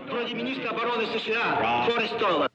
Вроде министра обороны США Форестола.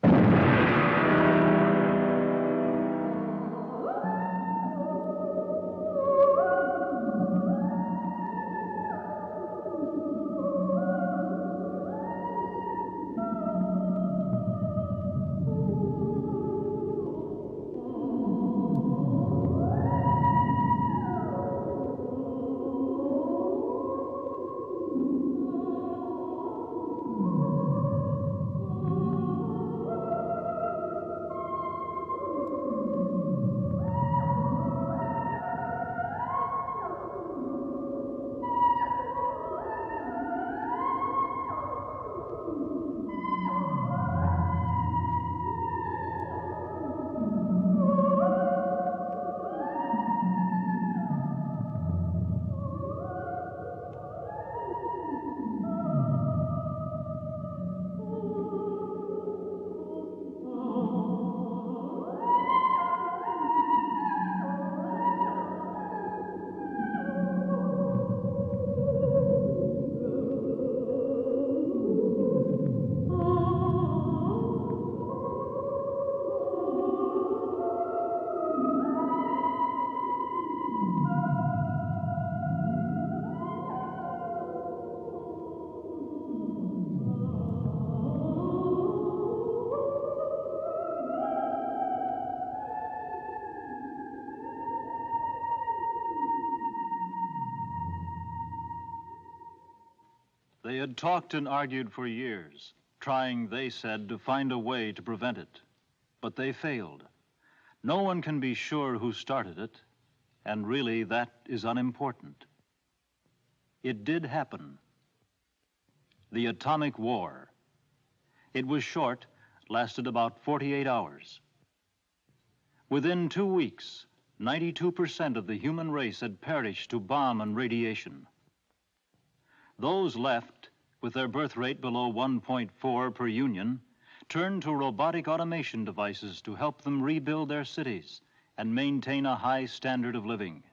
They had talked and argued for years, trying, they said, to find a way to prevent it. But they failed. No one can be sure who started it, and really that is unimportant. It did happen. The atomic war. It was short, lasted about 48 hours. Within 2 weeks, 92% of the human race had perished to bomb and radiation. Those left, with their birth rate below 1.4 per union, turned to robotic automation devices to help them rebuild their cities and maintain a high standard of living.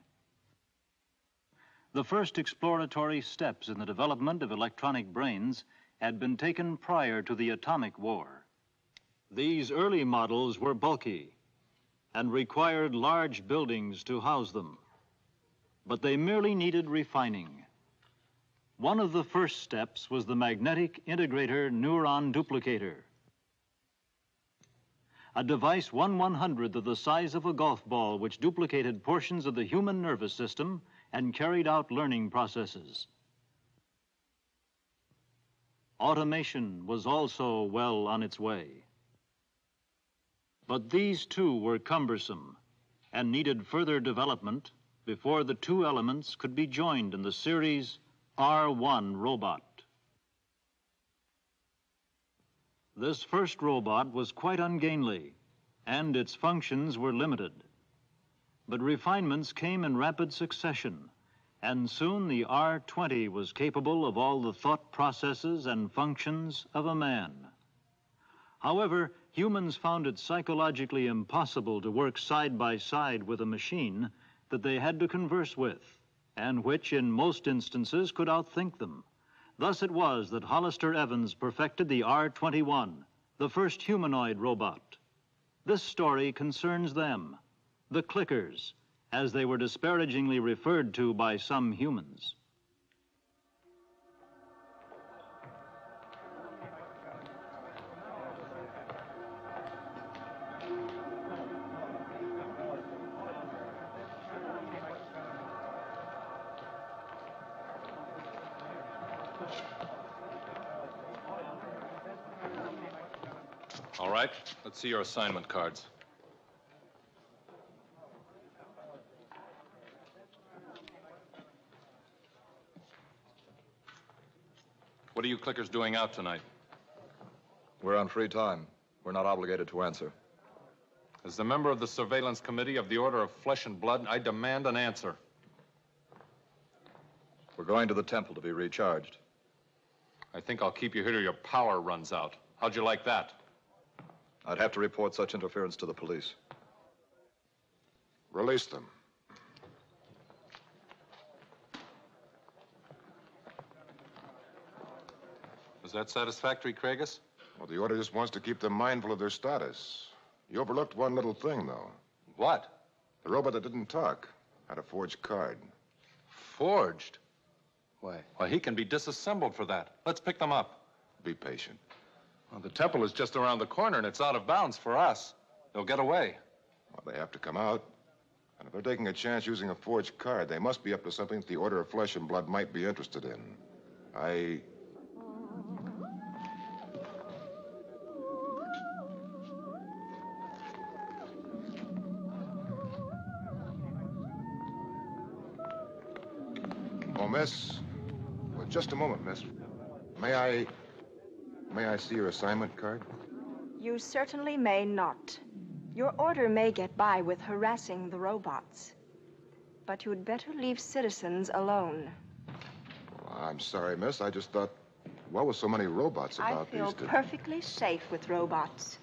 The first exploratory steps in the development of electronic brains had been taken prior to the atomic war. These early models were bulky and required large buildings to house them, but they merely needed refining. One of the first steps was the magnetic integrator neuron duplicator, a device 1/100th of the size of a golf ball which duplicated portions of the human nervous system and carried out learning processes. Automation was also well on its way. But these too were cumbersome and needed further development before the two elements could be joined in the series R1 robot. This first robot was quite ungainly, and its functions were limited. But refinements came in rapid succession, and soon the R20 was capable of all the thought processes and functions of a man. However, humans found it psychologically impossible to work side by side with a machine that they had to converse with, and which in most instances could outthink them. Thus it was that Hollister Evans perfected the R21, the first humanoid robot. This story concerns them, the clickers, as they were disparagingly referred to by some humans. All right, let's see your assignment cards. What are you clickers doing out tonight? We're on free time. We're not obligated to answer. As the member of the Surveillance Committee of the Order of Flesh and Blood, I demand an answer. We're going to the temple to be recharged. I think I'll keep you here till your power runs out. How'd you like that? I'd have to report such interference to the police. Release them. Is that satisfactory, Craigus? Well, the order just wants to keep them mindful of their status. You overlooked one little thing, though. What? The robot that didn't talk had a forged card. Forged? Why, he can be disassembled for that. Let's pick them up. Be patient. Well, the temple is just around the corner, and it's out of bounds for us. They'll get away. Well, they have to come out. And if they're taking a chance using a forged card, they must be up to something that the Order of Flesh and Blood might be interested in. Oh, miss. Well, just a moment, miss. May I see your assignment card? You certainly may not. Your order may get by with harassing the robots. But you'd better leave citizens alone. Well, I'm sorry, miss. I just thought, what with so many robots about I feel perfectly safe with robots.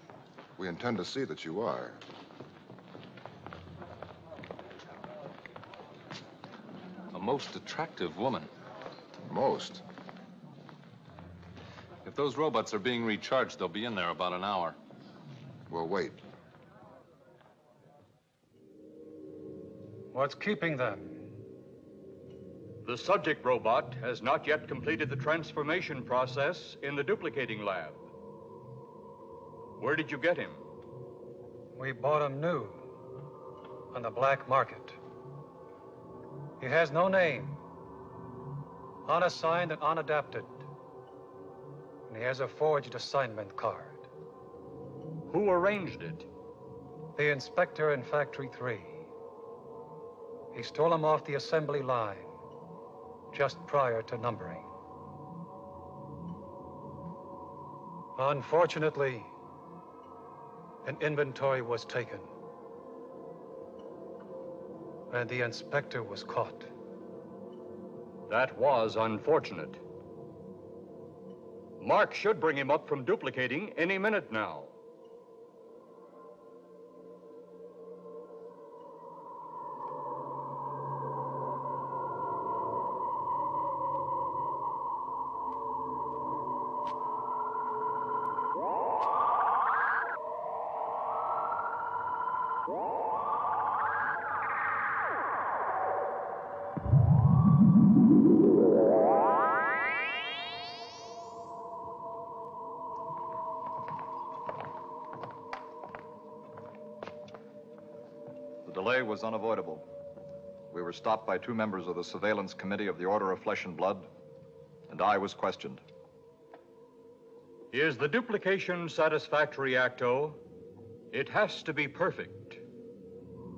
We intend to see that you are. A most attractive woman. Most. If those robots are being recharged, they'll be in there about an hour. We'll wait. What's keeping them? The subject robot has not yet completed the transformation process in the duplicating lab. Where did you get him? We bought him new on the black market. He has no name, unassigned and unadapted. And he has a forged assignment card. Who arranged it? The inspector in Factory 3. He stole him off the assembly line just prior to numbering. Unfortunately, an inventory was taken, and the inspector was caught. That was unfortunate. Mark should bring him up from duplicating any minute now. The delay was unavoidable. We were stopped by 2 members of the Surveillance Committee of the Order of Flesh and Blood, and I was questioned. Is the duplication satisfactory, Acto? It has to be perfect.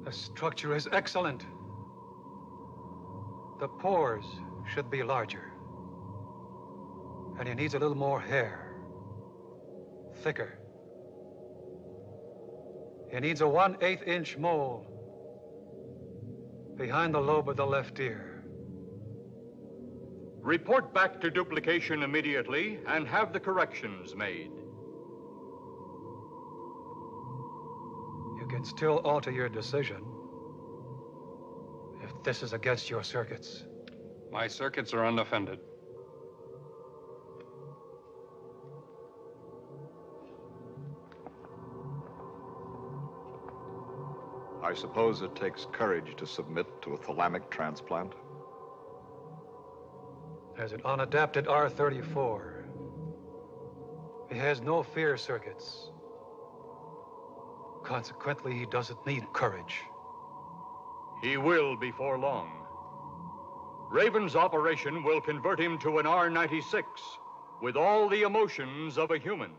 The structure is excellent. The pores should be larger. And he needs a little more hair. Thicker. He needs a 1/8 inch mole behind the lobe of the left ear. Report back to duplication immediately and have the corrections made. You can still alter your decision if this is against your circuits. My circuits are unoffended. I suppose it takes courage to submit to a thalamic transplant. There's an unadapted R34. He has no fear circuits. Consequently, he doesn't need courage. He will before long. Raven's operation will convert him to an R96 with all the emotions of a human.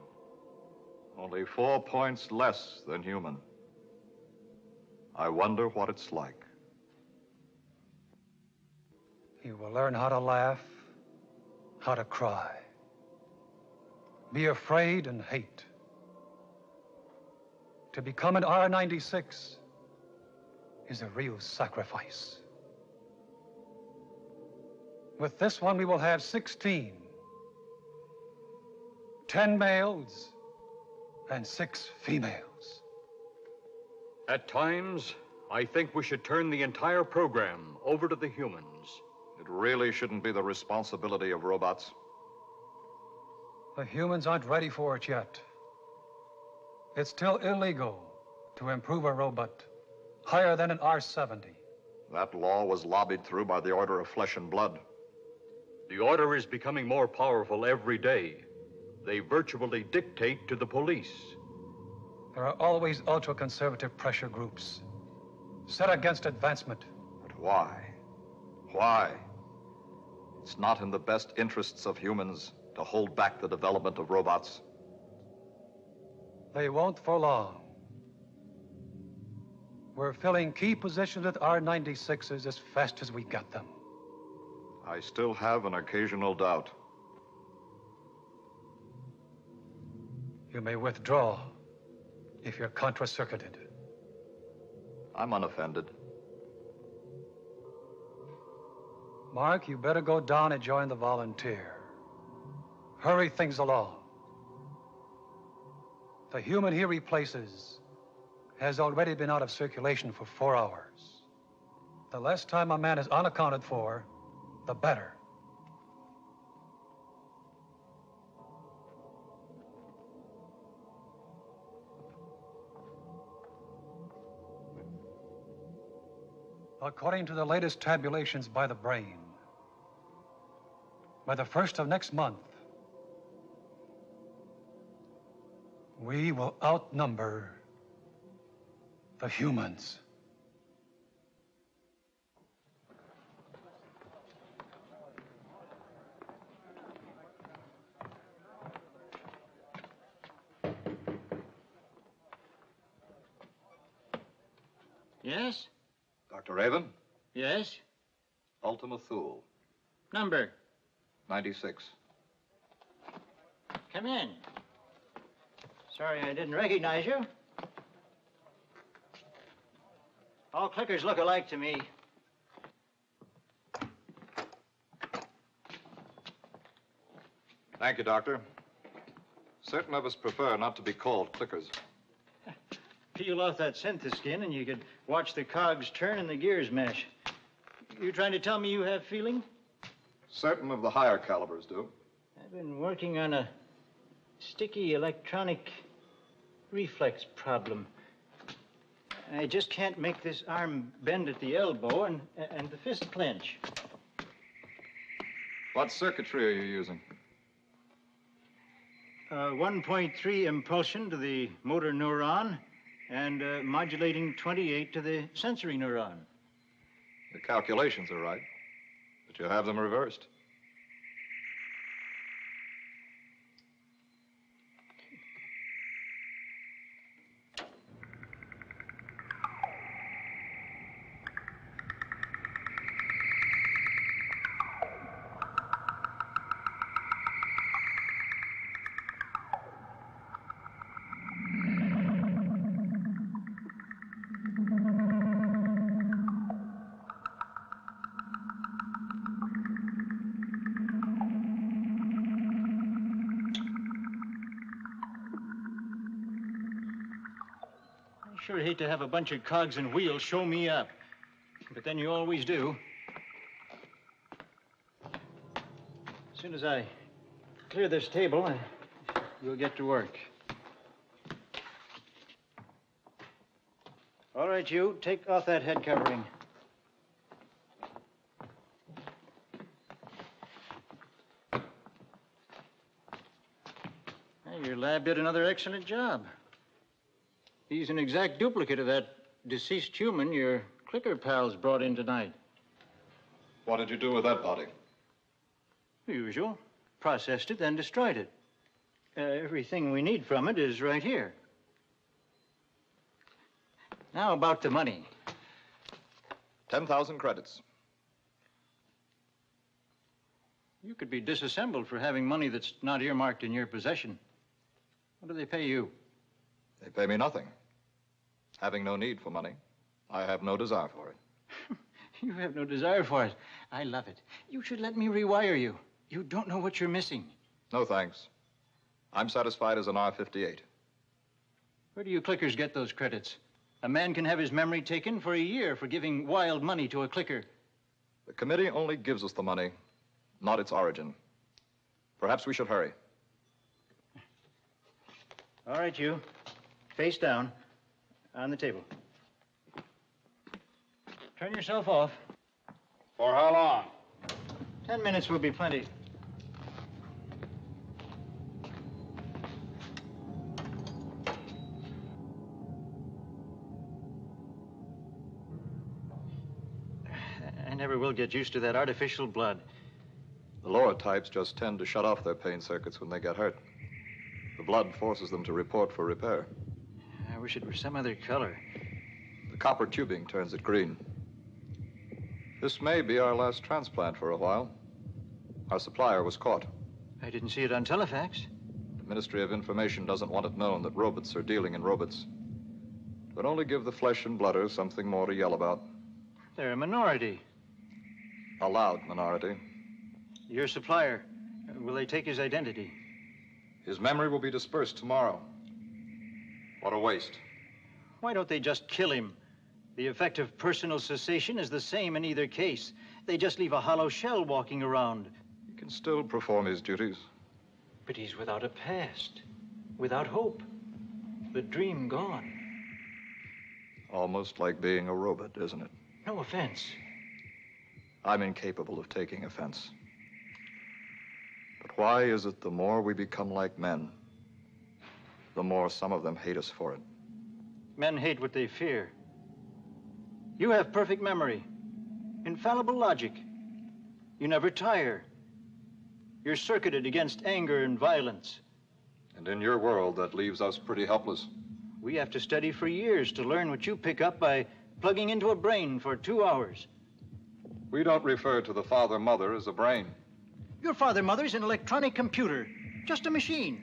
Only 4 points less than human. I wonder what it's like. He will learn how to laugh, how to cry, be afraid and hate. To become an R96 is a real sacrifice. With this one, we will have 16. 10 males and 6 females. At times, I think we should turn the entire program over to the humans. It really shouldn't be the responsibility of robots. The humans aren't ready for it yet. It's still illegal to improve a robot higher than an R-70. That law was lobbied through by the Order of Flesh and Blood. The order is becoming more powerful every day. They virtually dictate to the police. There are always ultra-conservative pressure groups set against advancement. But why? Why? It's not in the best interests of humans to hold back the development of robots. They won't for long. We're filling key positions with R-96s as fast as we get them. I still have an occasional doubt. You may withdraw if you're contra-circuited. I'm unoffended. Mark, you better go down and join the volunteer. Hurry things along. The human he replaces has already been out of circulation for 4 hours. The less time a man is unaccounted for, the better. According to the latest tabulations by the brain, by the 1st of next month, we will outnumber the humans. Yes? Dr. Raven? Yes? Ultima Thule, Number? 96. Come in. Sorry I didn't recognize you. All clickers look alike to me. Thank you, Doctor. Certain of us prefer not to be called clickers. Peel off that syntheskin and you could watch the cogs turn and the gears mesh. You trying to tell me you have feeling? Certain of the higher calibers do. I've been working on a sticky electronic reflex problem. I just can't make this arm bend at the elbow and the fist clench. What circuitry are you using? 1.3 impulsion to the motor neuron and modulating 28 to the sensory neuron. The calculations are right, but you have them reversed. I sure hate to have a bunch of cogs and wheels show me up, but then you always do. As soon as I clear this table, you'll get to work. All right, you, take off that head covering. Hey, your lab did another excellent job. He's an exact duplicate of that deceased human your clicker pals brought in tonight. What did you do with that body? The usual. Processed it, then destroyed it. Everything we need from it is right here. Now about the money. 10,000 credits. You could be disassembled for having money that's not earmarked in your possession. What do they pay you? They pay me nothing. Having no need for money, I have no desire for it. You have no desire for it. I love it. You should let me rewire you. You don't know what you're missing. No, thanks. I'm satisfied as an R-58. Where do you clickers get those credits? A man can have his memory taken for a year for giving wild money to a clicker. The committee only gives us the money, not its origin. Perhaps we should hurry. All right, you. Face down. On the table. Turn yourself off. For how long? 10 minutes will be plenty. I never will get used to that artificial blood. The lower types just tend to shut off their pain circuits when they get hurt. The blood forces them to report for repair. I wish it were some other color. The copper tubing turns it green. This may be our last transplant for a while. Our supplier was caught. I didn't see it on telefax. The Ministry of Information doesn't want it known that robots are dealing in robots. It would only give the flesh and blooders something more to yell about. They're a minority. A loud minority. Your supplier, will they take his identity? His memory will be dispersed tomorrow. What a waste. Why don't they just kill him? The effect of personal cessation is the same in either case. They just leave a hollow shell walking around. He can still perform his duties. But he's without a past, without hope. The dream gone. Almost like being a robot, isn't it? No offense. I'm incapable of taking offense. But why is it the more we become like men, the more some of them hate us for it? Men hate what they fear. You have perfect memory, infallible logic. You never tire. You're circuited against anger and violence. And in your world, that leaves us pretty helpless. We have to study for years to learn what you pick up by plugging into a brain for 2 hours. We don't refer to the father-mother as a brain. Your father-mother's an electronic computer, just a machine.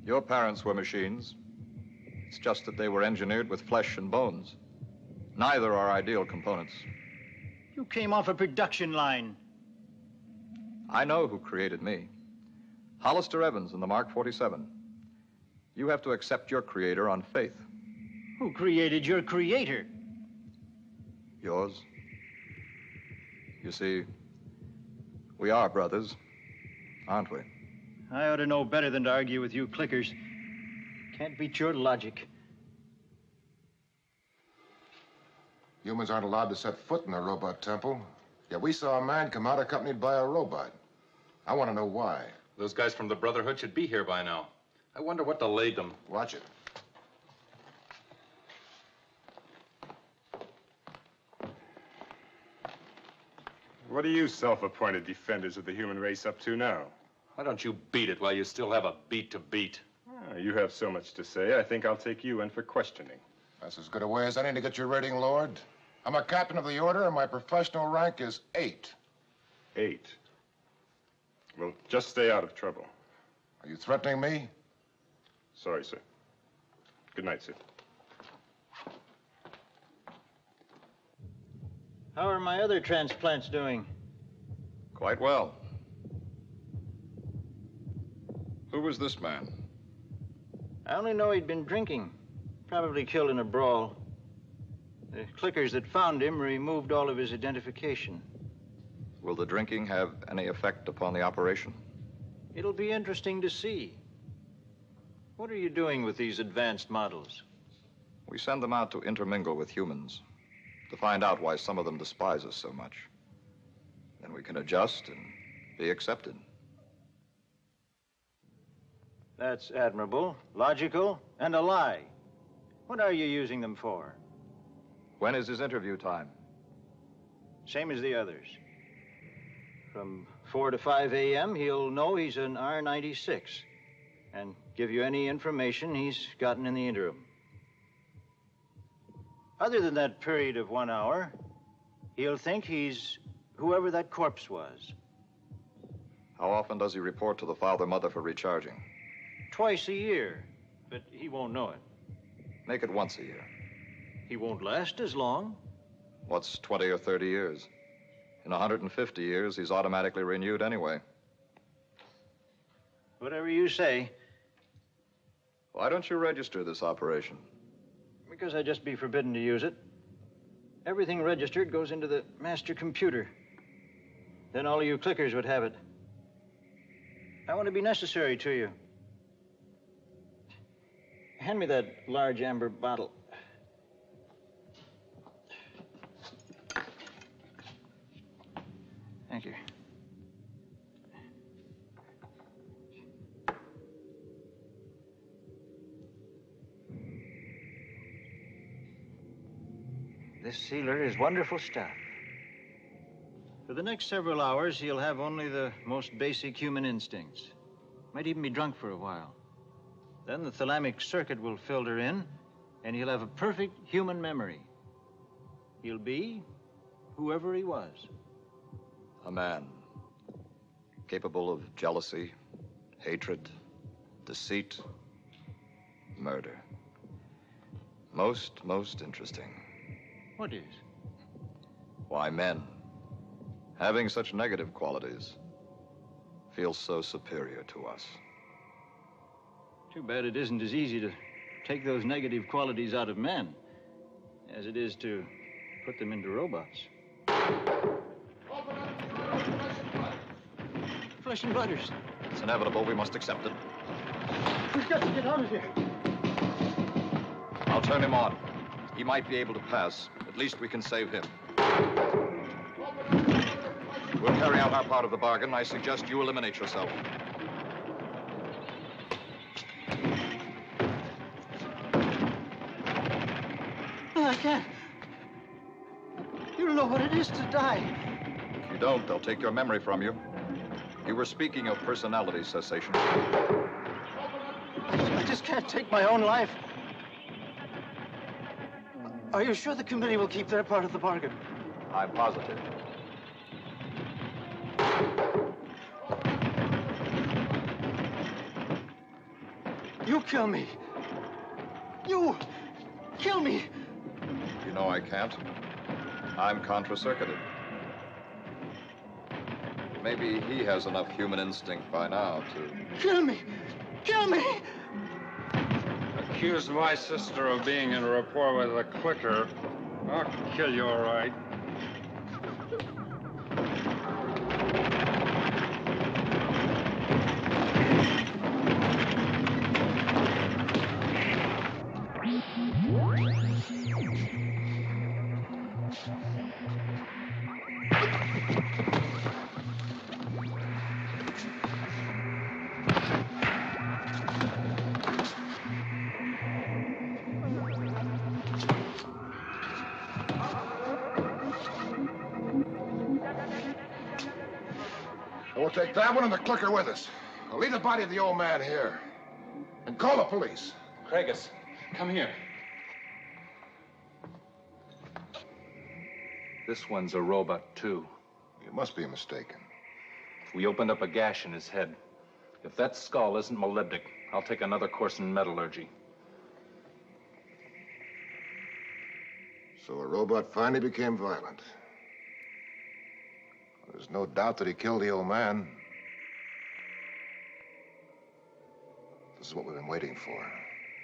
Your parents were machines. It's just that they were engineered with flesh and bones. Neither are ideal components. You came off a production line. I know who created me. Hollister Evans in the Mark 47. You have to accept your creator on faith. Who created your creator? Yours. You see, we are brothers, aren't we? I ought to know better than to argue with you clickers. Can't beat your logic. Humans aren't allowed to set foot in the robot temple. Yet we saw a man come out accompanied by a robot. I want to know why. Those guys from the Brotherhood should be here by now. I wonder what delayed them. Watch it. What are you self-appointed defenders of the human race up to now? Why don't you beat it while you still have a beat to beat? You have so much to say, I think I'll take you in for questioning. That's as good a way as any to get your rating, Lord. I'm a captain of the order, and my professional rank is 8. 8. Well, just stay out of trouble. Are you threatening me? Sorry, sir. Good night, sir. How are my other transplants doing? Quite well. Who was this man? I only know he'd been drinking. Probably killed in a brawl. The clickers that found him removed all of his identification. Will the drinking have any effect upon the operation? It'll be interesting to see. What are you doing with these advanced models? We send them out to intermingle with humans, to find out why some of them despise us so much. Then we can adjust and be accepted. That's admirable, logical, and a lie. What are you using them for? When is his interview time? Same as the others. From 4 to 5 a.m., he'll know he's an R96 and give you any information he's gotten in the interim. Other than that period of 1 hour, he'll think he's whoever that corpse was. How often does he report to the father-mother for recharging? Twice a year, but he won't know it. Make it once a year. He won't last as long. What's 20 or 30 years? In 150 years, he's automatically renewed anyway. Whatever you say. Why don't you register this operation? Because I'd just be forbidden to use it. Everything registered goes into the master computer. Then all of you clickers would have it. I want to be necessary to you. Hand me that large amber bottle. Thank you. This sealer is wonderful stuff. For the next several hours, he'll have only the most basic human instincts. Might even be drunk for a while. Then the thalamic circuit will filter in, and he'll have a perfect human memory. He'll be whoever he was. A man capable of jealousy, hatred, deceit, murder. Most interesting. What is? Why men, having such negative qualities, feel so superior to us. Too bad it isn't as easy to take those negative qualities out of men as it is to put them into robots. Flesh and blooders. It's inevitable. We must accept it. We've got to get out of here. I'll turn him on. He might be able to pass. At least we can save him. We'll carry out our part of the bargain. I suggest you eliminate yourself. No, I can't. You don't know what it is to die. If you don't, they'll take your memory from you. You were speaking of personality cessation. I just can't take my own life. Are you sure the committee will keep their part of the bargain? I'm positive. You kill me. You kill me. You know I can't. I'm contra-circuited. Maybe he has enough human instinct by now to... Kill me! Kill me! Accuse my sister of being in rapport with a clicker. I'll kill you, all right. We'll take that one and the clicker with us. We'll leave the body of the old man here. And call the police. Craigus, come here. This one's a robot, too. You must be mistaken. We opened up a gash in his head. If that skull isn't molybdic, I'll take another course in metallurgy. So a robot finally became violent. There's no doubt that he killed the old man. This is what we've been waiting for.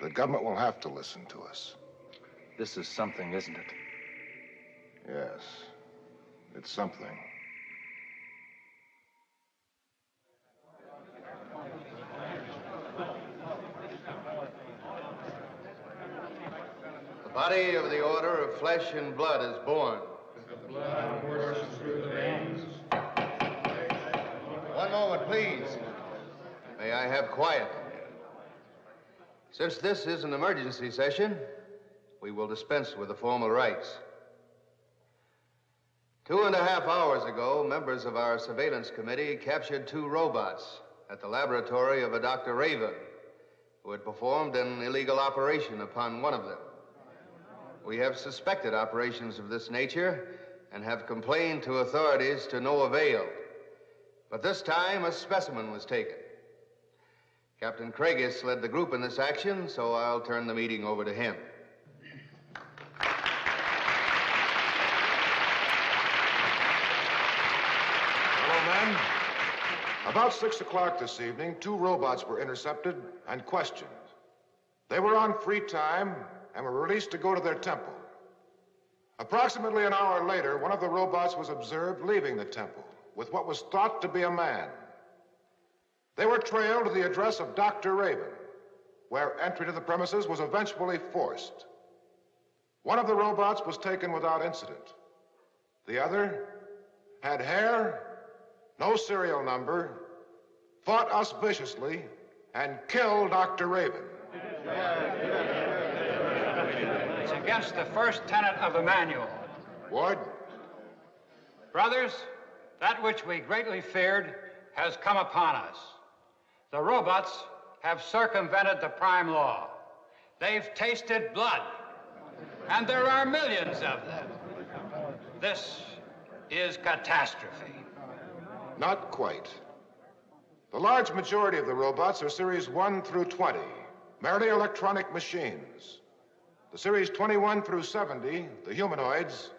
The government will have to listen to us. This is something, isn't it? Yes, it's something. The body of the Order of Flesh and Blood is born. The blood courses through the veins. One moment, please. May I have quiet? Since this is an emergency session, we will dispense with the formal rites. 2.5 hours ago, members of our surveillance committee captured 2 robots at the laboratory of a Dr. Raven, who had performed an illegal operation upon one of them. We have suspected operations of this nature and have complained to authorities to no avail. But this time, a specimen was taken. Captain Craigus led the group in this action, so I'll turn the meeting over to him. Hello, men. About 6 o'clock this evening, 2 robots were intercepted and questioned. They were on free time and were released to go to their temple. Approximately an hour later, one of the robots was observed leaving the temple with what was thought to be a man. They were trailed to the address of Dr. Raven, where entry to the premises was eventually forced. One of the robots was taken without incident. The other had hair, no serial number, fought us viciously, and killed Dr. Raven. It's against the first tenet of the manual. Ward? Brothers, that which we greatly feared has come upon us. The robots have circumvented the prime law. They've tasted blood, and there are millions of them. This is catastrophe. Not quite. The large majority of the robots are Series 1 through 20, merely electronic machines. The Series 21 through 70, the humanoids,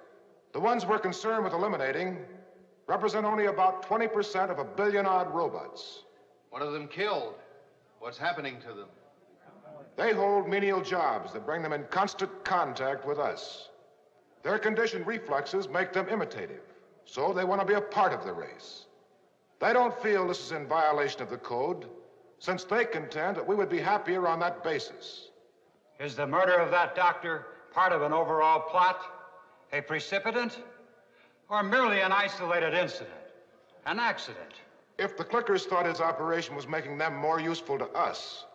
the ones we're concerned with eliminating, represent only about 20% of 1 billion-odd robots. One of them killed. What's happening to them? They hold menial jobs that bring them in constant contact with us. Their conditioned reflexes make them imitative, so they want to be a part of the race. They don't feel this is in violation of the code, since they contend that we would be happier on that basis. Is the murder of that doctor part of an overall plot, a precipitant, or merely an isolated incident, an accident? If the clickers thought his operation was making them more useful to us,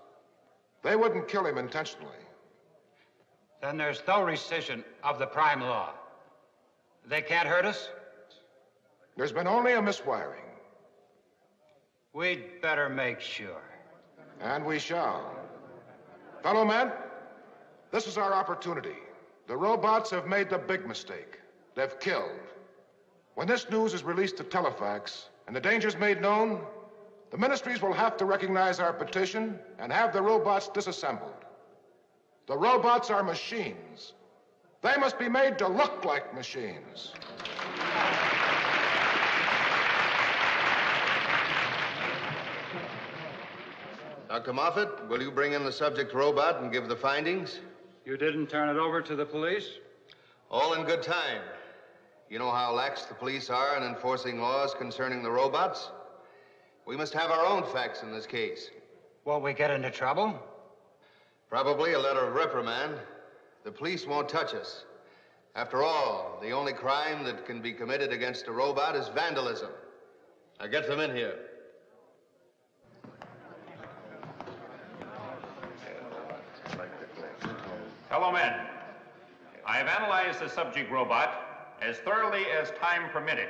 they wouldn't kill him intentionally. Then there's no rescission of the prime law. They can't hurt us? There's been only a miswiring. We'd better make sure. And we shall. Fellow men, this is our opportunity. The robots have made the big mistake. They've killed. When this news is released to Telefax and the dangers made known, the ministries will have to recognize our petition and have the robots disassembled. The robots are machines. They must be made to look like machines. Dr. Moffat, will you bring in the subject robot and give the findings? You didn't turn it over to the police? All in good time. You know how lax the police are in enforcing laws concerning the robots? We must have our own facts in this case. Will we get into trouble? Probably a letter of reprimand. The police won't touch us. After all, the only crime that can be committed against a robot is vandalism. Now get them in here. Fellow men, I have analyzed the subject robot as thoroughly as time permitted.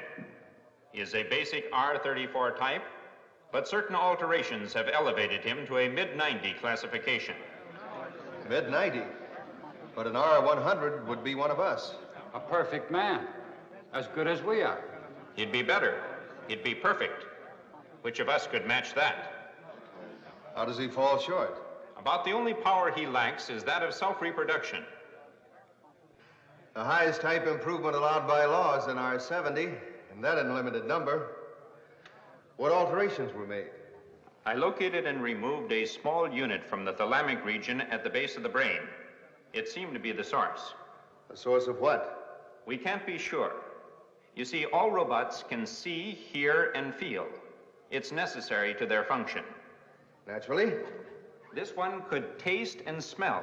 He is a basic R34 type, but certain alterations have elevated him to a mid-90 classification. Mid-90? But an R100 would be one of us. A perfect man. As good as we are. He'd be better. He'd be perfect. Which of us could match that? How does he fall short? About the only power he lacks is that of self-reproduction. The highest type improvement allowed by law is in R70, and that in limited number. What alterations were made? I located and removed a small unit from the thalamic region at the base of the brain. It seemed to be the source. The source of what? We can't be sure. You see, all robots can see, hear, and feel. It's necessary to their function. Naturally. This one could taste and smell.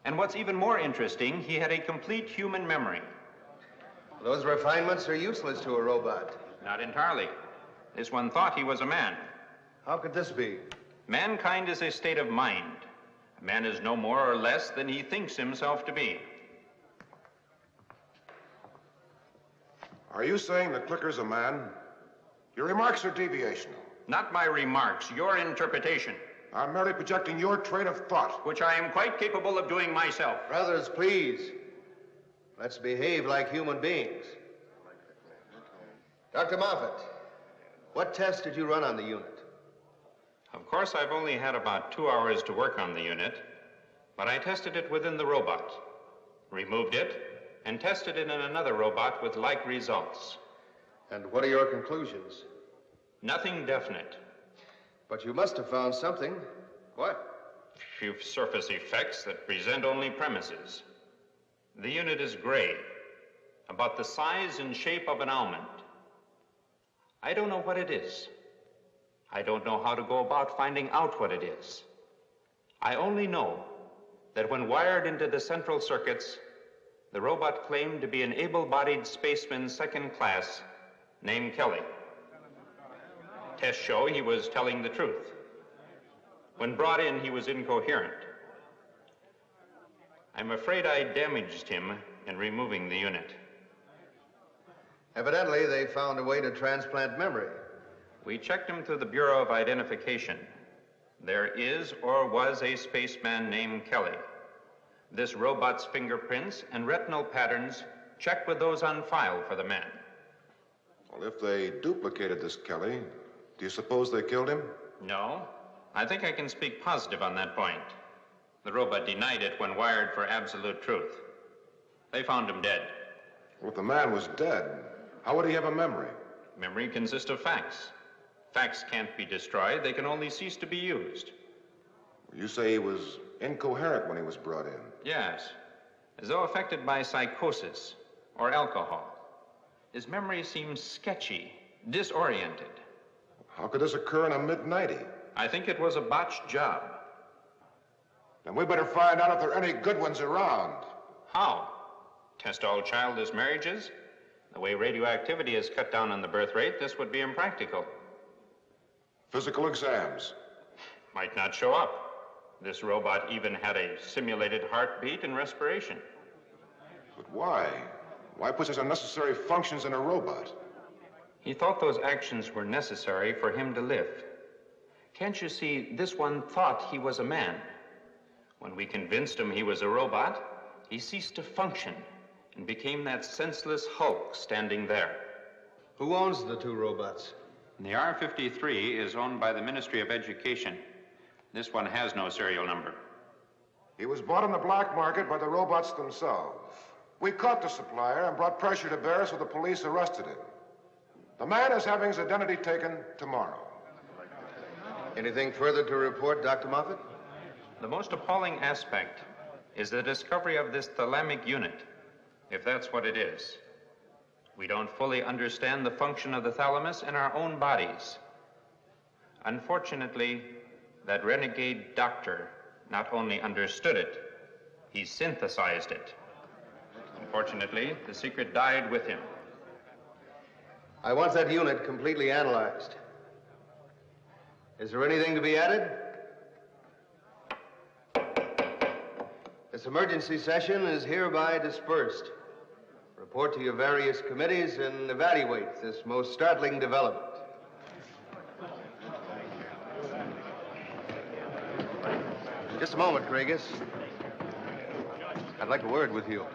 And what's even more interesting, he had a complete human memory. Those refinements are useless to a robot. Not entirely. This one thought he was a man. How could this be? Mankind is a state of mind. A man is no more or less than he thinks himself to be. Are you saying the clicker's a man? Your remarks are deviational. Not my remarks, your interpretation. I'm merely projecting your train of thought. Which I am quite capable of doing myself. Brothers, please. Let's behave like human beings. Dr. Moffat, what tests did you run on the unit? Of course, I've only had about 2 hours to work on the unit, but I tested it within the robot, removed it, and tested it in another robot with like results. And what are your conclusions? Nothing definite. But you must have found something. What? few surface effects that present only premises. The unit is gray, about the size and shape of an almond. I don't know what it is. I don't know how to go about finding out what it is. I only know that when wired into the central circuits, the robot claimed to be an able-bodied spaceman second class named Kelly. Tests show he was telling the truth. When brought in, he was incoherent. I'm afraid I damaged him in removing the unit. Evidently, they found a way to transplant memory. We checked him through the Bureau of Identification. There is or was a spaceman named Kelly. This robot's fingerprints and retinal patterns check with those on file for the man. Well, if they duplicated this Kelly, do you suppose they killed him? No. I think I can speak positive on that point. The robot denied it when wired for absolute truth. They found him dead. Well, if the man was dead, how would he have a memory? Memory consists of facts. Facts can't be destroyed. They can only cease to be used. You say he was incoherent when he was brought in. Yes, as though affected by psychosis or alcohol. His memory seems sketchy, disoriented. How could this occur in a mid-90? I think it was a botched job. Then we better find out if there are any good ones around. How? Test all childless marriages? The way radioactivity is cut down on the birth rate, this would be impractical. Physical exams. Might not show up. This robot even had a simulated heartbeat and respiration. But why? Why put such unnecessary functions in a robot? He thought those actions were necessary for him to live. Can't you see, this one thought he was a man. When we convinced him he was a robot, he ceased to function and became that senseless hulk standing there. Who owns the two robots? The R-53 is owned by the Ministry of Education. This one has no serial number. He was bought on the black market by the robots themselves. We caught the supplier and brought pressure to bear so the police arrested him. The man is having his identity taken tomorrow. Anything further to report, Dr. Moffat? The most appalling aspect is the discovery of this thalamic unit, if that's what it is. We don't fully understand the function of the thalamus in our own bodies. Unfortunately, that renegade doctor not only understood it, he synthesized it. Unfortunately, the secret died with him. I want that unit completely analyzed. Is there anything to be added? This emergency session is hereby dispersed. Report to your various committees and evaluate this most startling development. Just a moment, Kragus. I'd like a word with you.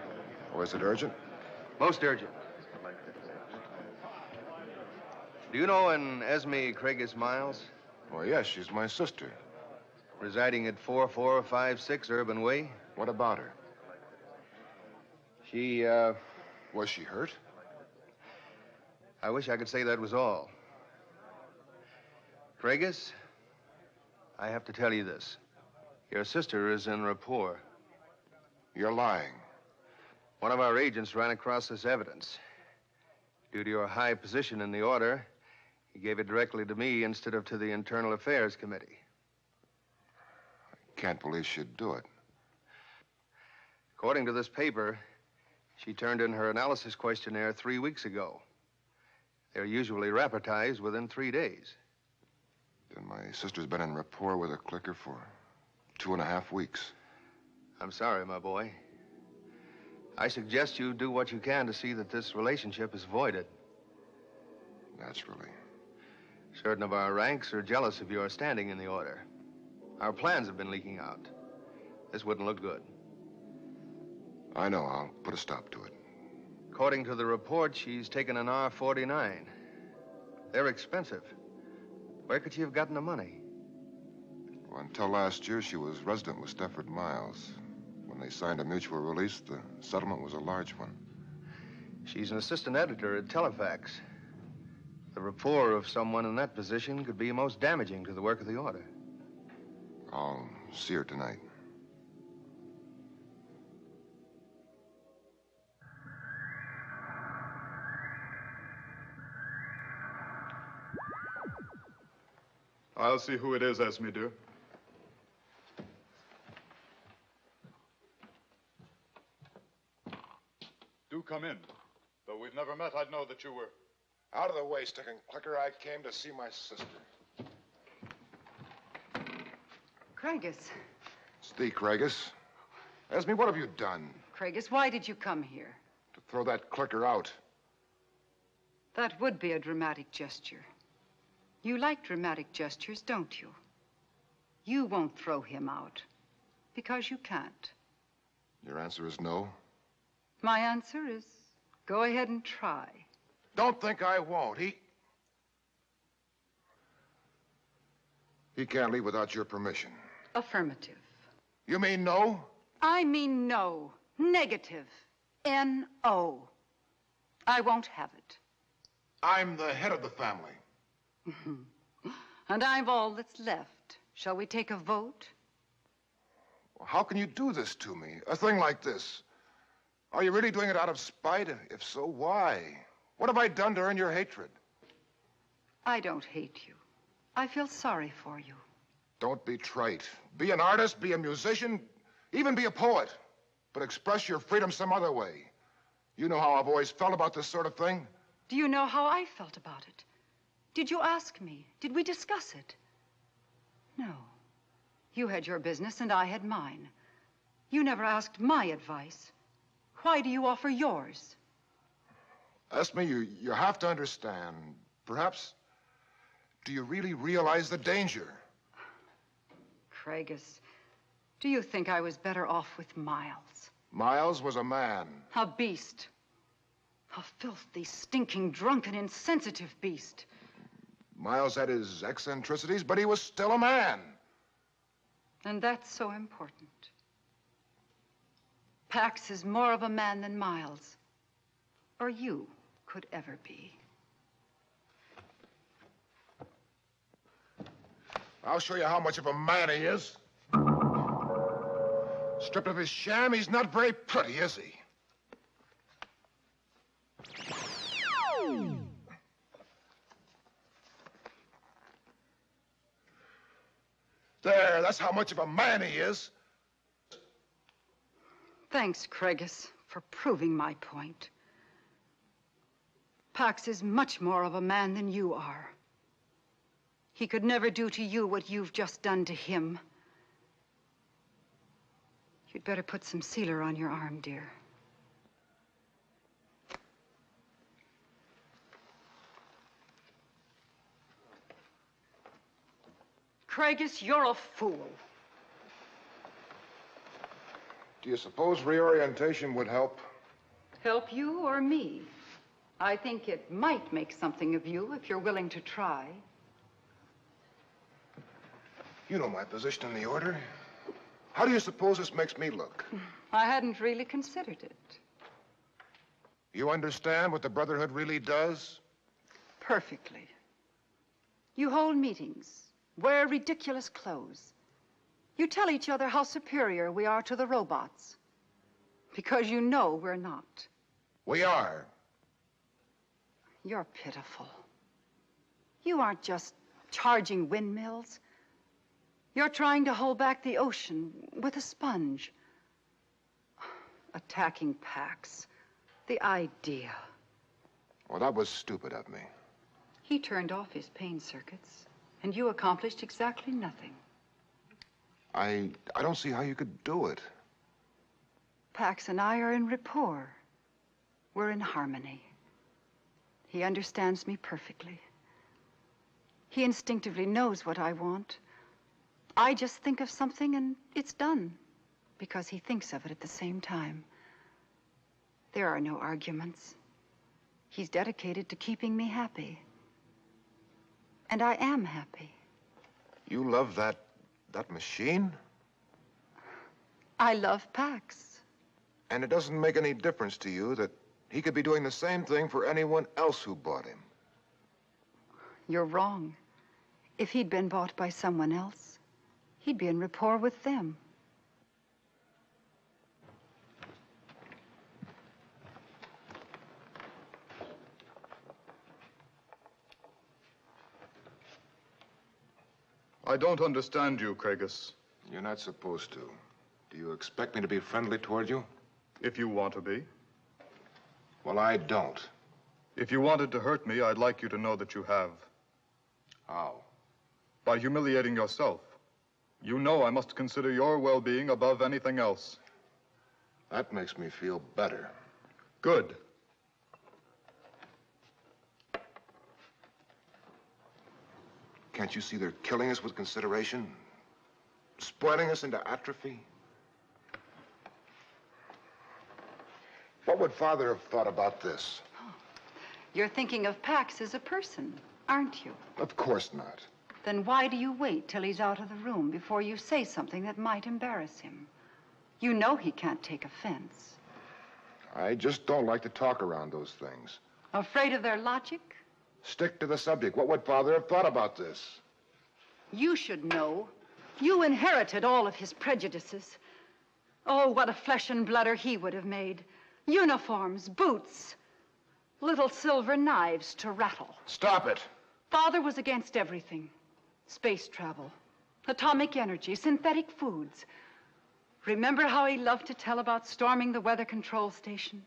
Oh, is it urgent? Most urgent. Do you know an Esme Kragus Miles? Oh, yes, she's my sister. Residing at 4456 Urban Way? What about her? She, Was she hurt? I wish I could say that was all. Kragus, I have to tell you this. Your sister is in rapport. You're lying. One of our agents ran across this evidence. Due to your high position in the order, he gave it directly to me instead of to the Internal Affairs Committee. I can't believe she'd do it. According to this paper, she turned in her analysis questionnaire 3 weeks ago. They're usually rapportized within 3 days. Then my sister's been in rapport with a clicker for 2.5 weeks. I'm sorry, my boy. I suggest you do what you can to see that this relationship is voided. Naturally. Certain of our ranks are jealous of your standing in the order. Our plans have been leaking out. This wouldn't look good. I know. I'll put a stop to it. According to the report, she's taken an R-49. They're expensive. Where could she have gotten the money? Well, until last year, she was resident with Stafford Miles. When they signed a mutual release, the settlement was a large one. She's an assistant editor at Telefax. The rapport of someone in that position could be most damaging to the work of the order. I'll See her tonight. I'll see who it is, Esme, dear. Do come in. Though we've never met, I'd know that you were... Out of the way, Stick and Clicker. I came to see my sister. Craigus. It's thee, Craigus. Esme, what have you done? Craigus, why did you come here? To throw that Clicker out. That would be a dramatic gesture. You like dramatic gestures, don't you? You won't throw him out. Because you can't. Your answer is no? My answer is go ahead and try. Don't think I won't. He can't leave without your permission. Affirmative. You mean no? I mean no. Negative. N-O. I won't have it. I'm the head of the family. And I'm all that's left. Shall we take a vote? How can you do this to me? A thing like this? Are you really doing it out of spite? If so, why? What have I done to earn your hatred? I don't hate you. I feel sorry for you. Don't be trite. Be an artist, be a musician, even be a poet. But express your freedom some other way. You know how I've always felt about this sort of thing. Do you know how I felt about it? Did you ask me? Did we discuss it? No. You had your business and I had mine. You never asked my advice. Why do you offer yours? Esme, you have to understand. Perhaps, do you really realize the danger? Craigus, do you think I was better off with Miles? Miles was a man. A beast. A filthy, stinking, drunken, insensitive beast. Miles had his eccentricities, but he was still a man. And that's so important. Pax is more of a man than Miles, or you could ever be. I'll show you how much of a man he is. Stripped of his sham, he's not very pretty, is he? There, that's how much of a man he is. Thanks, Craigus, for proving my point. Pax is much more of a man than you are. He could never do to you what you've just done to him. You'd better put some sealer on your arm, dear. Craigus, you're a fool. Do you suppose reorientation would help? Help you or me? I think it might make something of you if you're willing to try. You know my position in the order. How do you suppose this makes me look? I hadn't really considered it. You understand what the Brotherhood really does? Perfectly. You hold meetings, wear ridiculous clothes. You tell each other how superior we are to the robots. Because you know we're not. We are. You're pitiful. You aren't just charging windmills. You're trying to hold back the ocean with a sponge. Attacking Pax. The idea. Well, that was stupid of me. He turned off his pain circuits, and you accomplished exactly nothing. I don't see how you could do it. Pax and I are in rapport. We're in harmony. He understands me perfectly. He instinctively knows what I want. I just think of something and it's done, because he thinks of it at the same time. There are no arguments. He's dedicated to keeping me happy. And I am happy. You love that machine? I love Pax. And it doesn't make any difference to you that he could be doing the same thing for anyone else who bought him? You're wrong. If he'd been bought by someone else, He'd be in rapport with them. I don't understand you, Craigus. You're not supposed to. Do you expect me to be friendly toward you? If you want to be. Well, I don't. If you wanted to hurt me, I'd like you to know that you have. How? By humiliating yourself. You know I must consider your well-being above anything else. That makes me feel better. Good. Can't you see they're killing us with consideration? Spoiling us into atrophy? What would Father have thought about this? Oh, you're thinking of Pax as a person, aren't you? Of course not. Then why do you wait till he's out of the room before you say something that might embarrass him? You know he can't take offense. I just don't like to talk around those things. Afraid of their logic? Stick to the subject. What would Father have thought about this? You should know. You inherited all of his prejudices. Oh, what a flesh and blooder he would have made. Uniforms, boots, little silver knives to rattle. Stop it. Father was against everything. Space travel, atomic energy, synthetic foods. Remember how he loved to tell about storming the weather control station?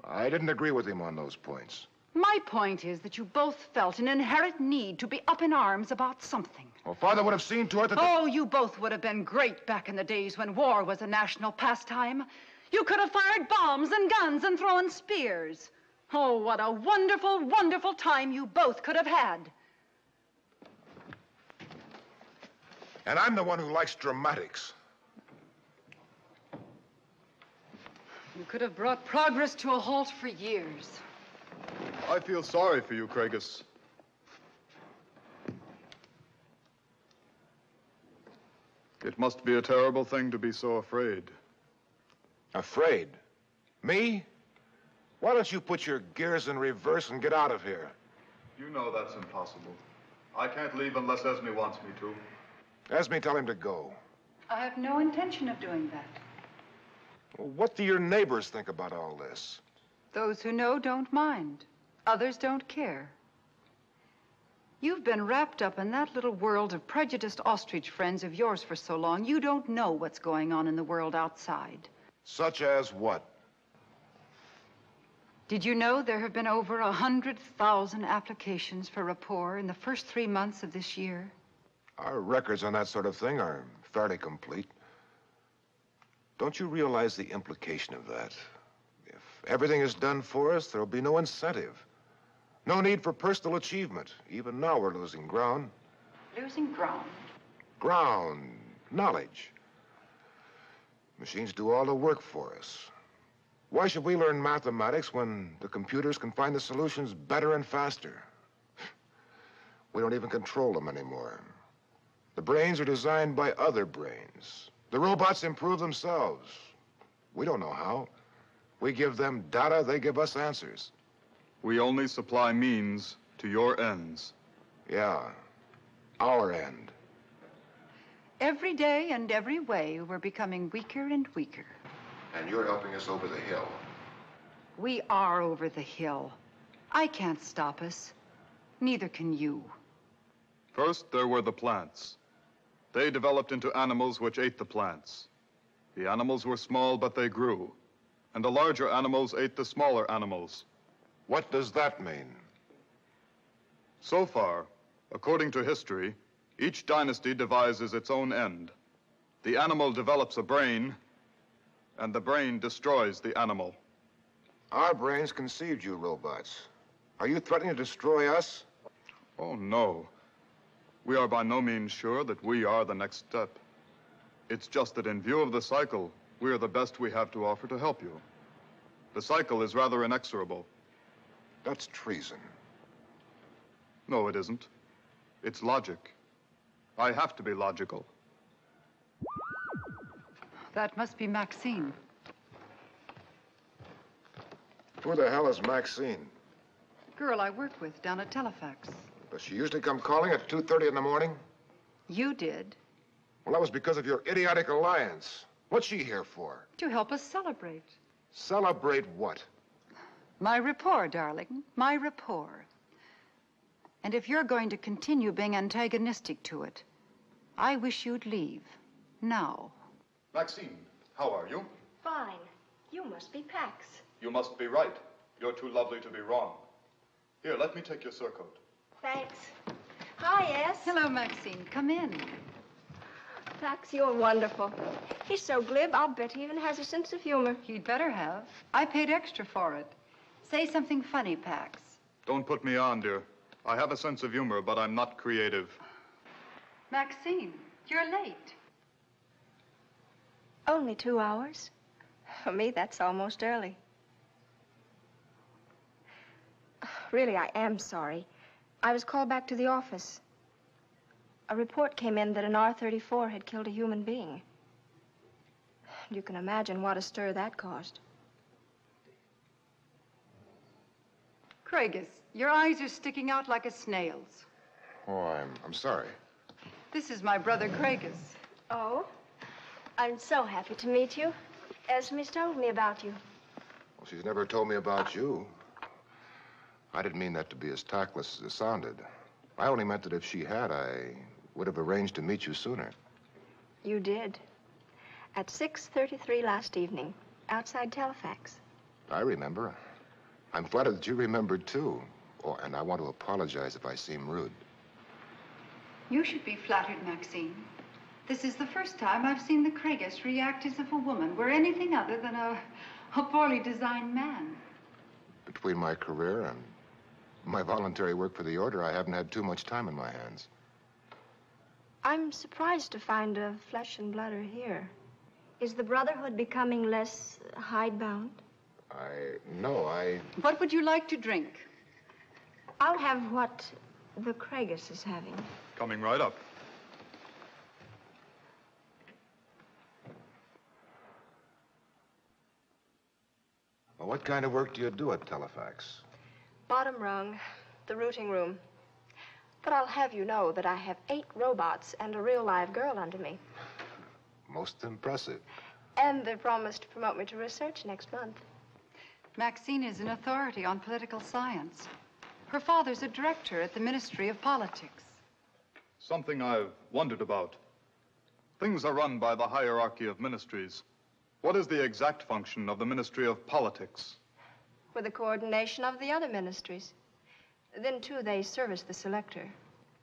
I didn't agree with him on those points. My point is that you both felt an inherent need to be up in arms about something. Well, Father would have seen to it that... Oh, you both would have been great back in the days when war was a national pastime. You could have fired bombs and guns and thrown spears. Oh, what a wonderful, wonderful time you both could have had. And I'm the one who likes dramatics. You could have brought progress to a halt for years. I feel sorry for you, Craigus. It must be a terrible thing to be so afraid. Afraid? Me? Why don't you put your gears in reverse and get out of here? You know that's impossible. I can't leave unless Esme wants me to. Esme, tell him to go. I have no intention of doing that. Well, what do your neighbors think about all this? Those who know don't mind. Others don't care. You've been wrapped up in that little world of prejudiced ostrich friends of yours for so long, you don't know what's going on in the world outside. Such as what? Did you know there have been over 100,000 applications for rapport in the first 3 months of this year? Our records on that sort of thing are fairly complete. Don't you realize the implication of that? If everything is done for us, there'll be no incentive. No need for personal achievement. Even now we're losing ground. Losing ground? Ground. Knowledge. Machines do all the work for us. Why should we learn mathematics when the computers can find the solutions better and faster? We don't even control them anymore. The brains are designed by other brains. The robots improve themselves. We don't know how. We give them data, they give us answers. We only supply means to your ends. Yeah, our end. Every day and every way, we're becoming weaker and weaker. And you're helping us over the hill. We are over the hill. I can't stop us. Neither can you. First, there were the plants. They developed into animals which ate the plants. The animals were small, but they grew. And the larger animals ate the smaller animals. What does that mean? So far, according to history, each dynasty devises its own end. The animal develops a brain, and the brain destroys the animal. Our brains conceived you robots. Are you threatening to destroy us? Oh, no. We are by no means sure that we are the next step. It's just that in view of the cycle, we are the best we have to offer to help you. The cycle is rather inexorable. That's treason. No, it isn't. It's logic. I have to be logical. That must be Maxine. Who the hell is Maxine? Girl I work with down at Telefax. Does she usually come calling at 2:30 in the morning? You did. Well, that was because of your idiotic alliance. What's she here for? To help us celebrate. Celebrate what? My rapport, darling. My rapport. And if you're going to continue being antagonistic to it, I wish you'd leave. Now. Maxine, how are you? Fine. You must be Pax. You must be right. You're too lovely to be wrong. Here, let me take your surcoat. Thanks. Hi, S. Hello, Maxine. Come in. Pax, you're wonderful. He's so glib, I'll bet he even has a sense of humor. He'd better have. I paid extra for it. Say something funny, Pax. Don't put me on, dear. I have a sense of humor, but I'm not creative. Maxine, you're late. Only 2 hours? For me, that's almost early. Really, I am sorry. I was called back to the office. A report came in that an R-34 had killed a human being. You can imagine what a stir that caused. Craigus, your eyes are sticking out like a snail's. Oh, I'm sorry. This is my brother, Craigus. Oh? I'm so happy to meet you. Esme's told me about you. Well, she's never told me about you. I didn't mean that to be as tactless as it sounded. I only meant that if she had, I would have arranged to meet you sooner. You did. At 6:33 last evening, outside Telefax. I remember. I'm flattered that you remembered, too. Oh, and I want to apologize if I seem rude. You should be flattered, Maxine. This is the first time I've seen the Craigus react as if a woman were anything other than a poorly designed man. Between my career and my voluntary work for the Order, I haven't had too much time in my hands. I'm surprised to find a flesh and blood are here. Is the Brotherhood becoming less hidebound? No. What would you like to drink? I'll have what the Craigus is having. Coming right up. Well, what kind of work do you do at Telefax? Bottom rung, the routing room. But I'll have you know that I have 8 robots and a real live girl under me. Most impressive. And they promised to promote me to research next month. Maxine is an authority on political science. Her father's a director at the Ministry of Politics. Something I've wondered about. Things are run by the hierarchy of ministries. What is the exact function of the Ministry of Politics? For the coordination of the other ministries. Then, too, they service the selector.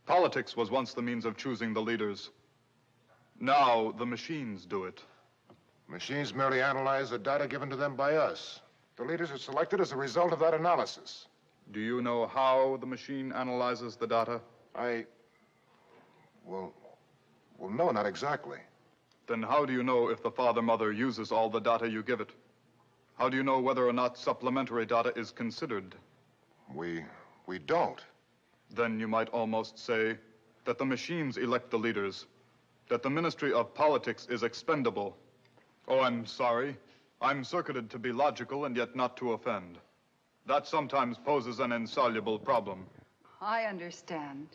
Politics was once the means of choosing the leaders. Now, the machines do it. Machines merely analyze the data given to them by us. The leaders are selected as a result of that analysis. Do you know how the machine analyzes the data? Well, no, not exactly. Then how do you know if the father-mother uses all the data you give it? How do you know whether or not supplementary data is considered? We don't. Then you might almost say that the machines elect the leaders, that the Ministry of Politics is expendable. Oh, I'm sorry. I'm circuited to be logical and yet not to offend. That sometimes poses an insoluble problem. I understand.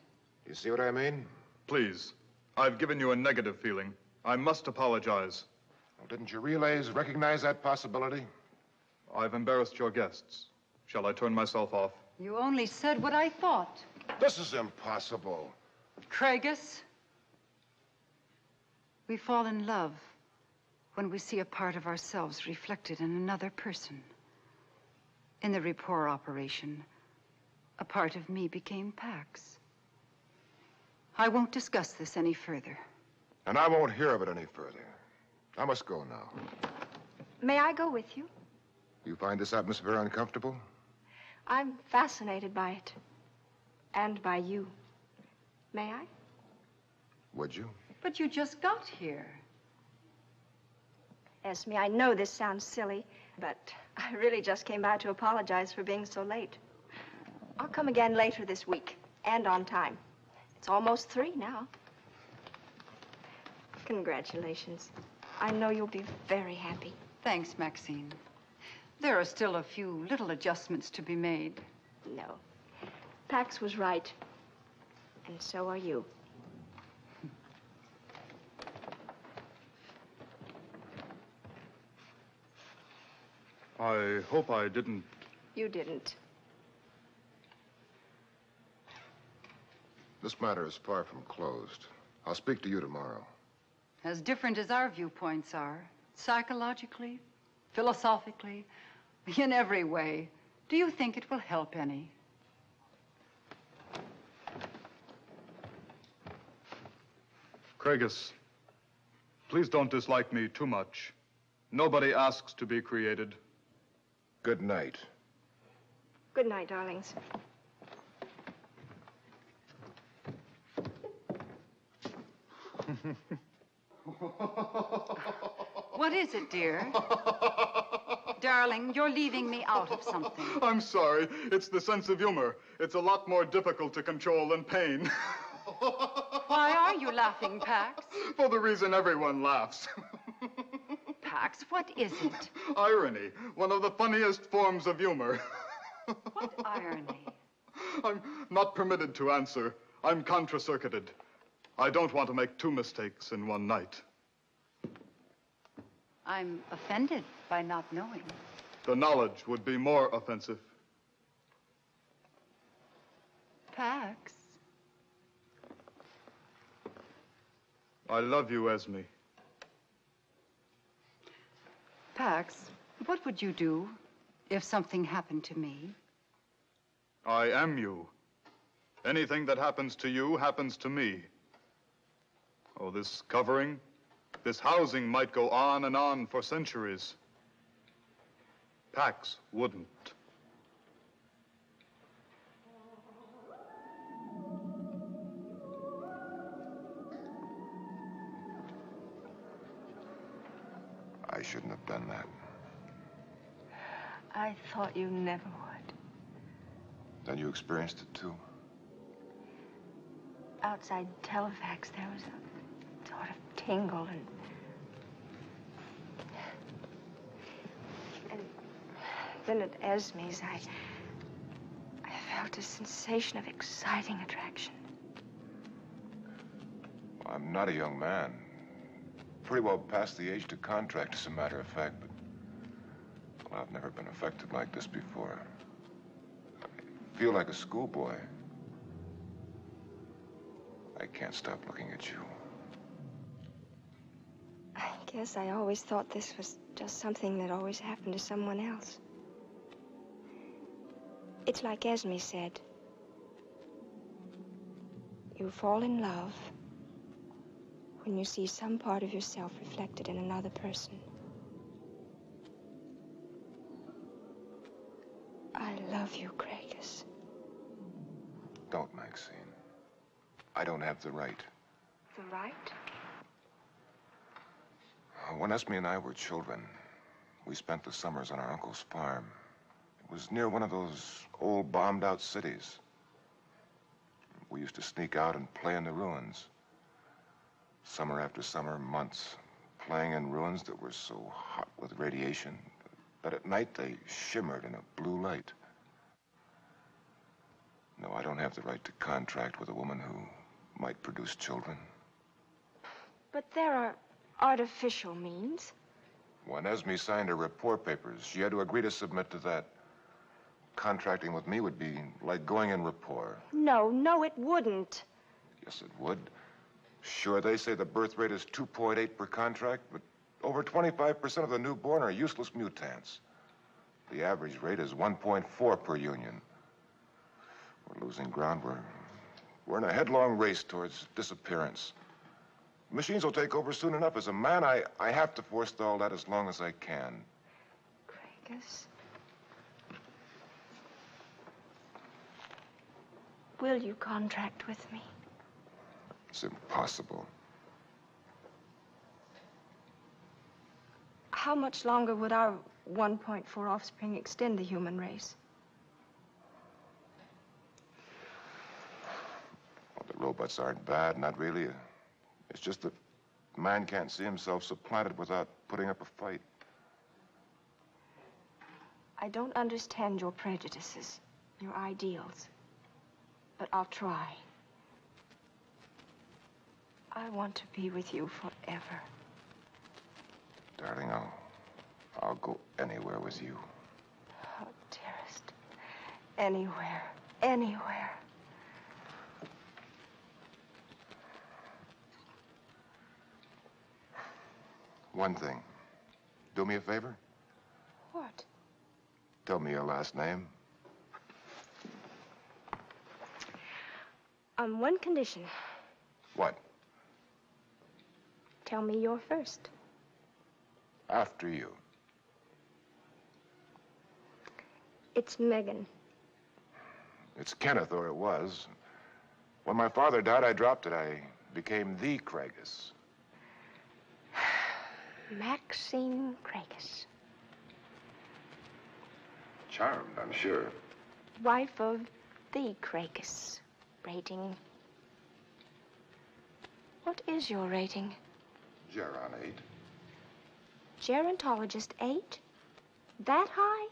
You see what I mean? Please, I've given you a negative feeling. I must apologize. Well, didn't your relays recognize that possibility? I've embarrassed your guests. Shall I turn myself off? You only said what I thought. This is impossible. Craigus, we fall in love when we see a part of ourselves reflected in another person. In the rapport operation, a part of me became Pax. I won't discuss this any further. And I won't hear of it any further. I must go now. May I go with you? You find this atmosphere uncomfortable? I'm fascinated by it. And by you. May I? Would you? But you just got here. Esme, I know this sounds silly, but I really just came by to apologize for being so late. I'll come again later this week, and on time. It's almost 3 now. Congratulations. I know you'll be very happy. Thanks, Maxine. There are still a few little adjustments to be made. No. Pax was right. And so are you. I hope I didn't. You didn't. This matter is far from closed. I'll speak to you tomorrow. As different as our viewpoints are, psychologically, philosophically, in every way, do you think it will help any? Craigus, please don't dislike me too much. Nobody asks to be created. Good night. Good night, darlings. What is it, dear? Darling, you're leaving me out of something. I'm sorry. It's the sense of humor. It's a lot more difficult to control than pain. Why are you laughing, Pax? For the reason everyone laughs. Pax, what is it? Irony. One of the funniest forms of humor. What irony? I'm not permitted to answer. I'm contra-circuited. I don't want to make two mistakes in one night. I'm offended by not knowing. The knowledge would be more offensive. Pax. I love you, Esme. Pax, what would you do if something happened to me? I am you. Anything that happens to you happens to me. Oh, this covering, this housing might go on and on for centuries. Pax wouldn't. I shouldn't have done that. I thought you never would. Then you experienced it too? Outside Telefax, there was a sort of tingle and then at Esme's, I felt a sensation of exciting attraction. Well, I'm not a young man. Pretty well past the age to contract, as a matter of fact, but well, I've never been affected like this before. I feel like a schoolboy. I can't stop looking at you. I guess I always thought this was just something that always happened to someone else. It's like Esme said. You fall in love when you see some part of yourself reflected in another person. I love you, Craigus. Don't, Maxine. I don't have the right. The right? When Esme and I were children, we spent the summers on our uncle's farm. It was near one of those old bombed-out cities. We used to sneak out and play in the ruins. Summer after summer, months, playing in ruins that were so hot with radiation that at night they shimmered in a blue light. No, I don't have the right to contract with a woman who might produce children. But there are artificial means. When Esme signed her report papers, she had to agree to submit to that. Contracting with me would be like going in rapport. No, it wouldn't. Yes, it would. Sure, they say the birth rate is 2.8 per contract, but over 25% of the newborn are useless mutants. The average rate is 1.4 per union. We're losing ground. We're in a headlong race towards disappearance. Machines will take over soon enough. As a man, I have to forestall that as long as I can. Craigus? Will you contract with me? It's impossible. How much longer would our 1.4 offspring extend the human race? Well, the robots aren't bad, not really. It's just that man can't see himself supplanted without putting up a fight. I don't understand your prejudices, your ideals, but I'll try. I want to be with you forever. Darling, I'll go anywhere with you. Oh, dearest. Anywhere. Anywhere. One thing. Do me a favor? What? Tell me your last name. On one condition. What? Tell me your first. After you. It's Megan. It's Kenneth, or it was. When my father died, I dropped it. I became the Craigus. Maxine Craigus. Charmed, I'm sure. Wife of the Craigus. Rating. What is your rating? Geron 8. Gerontologist 8? That high?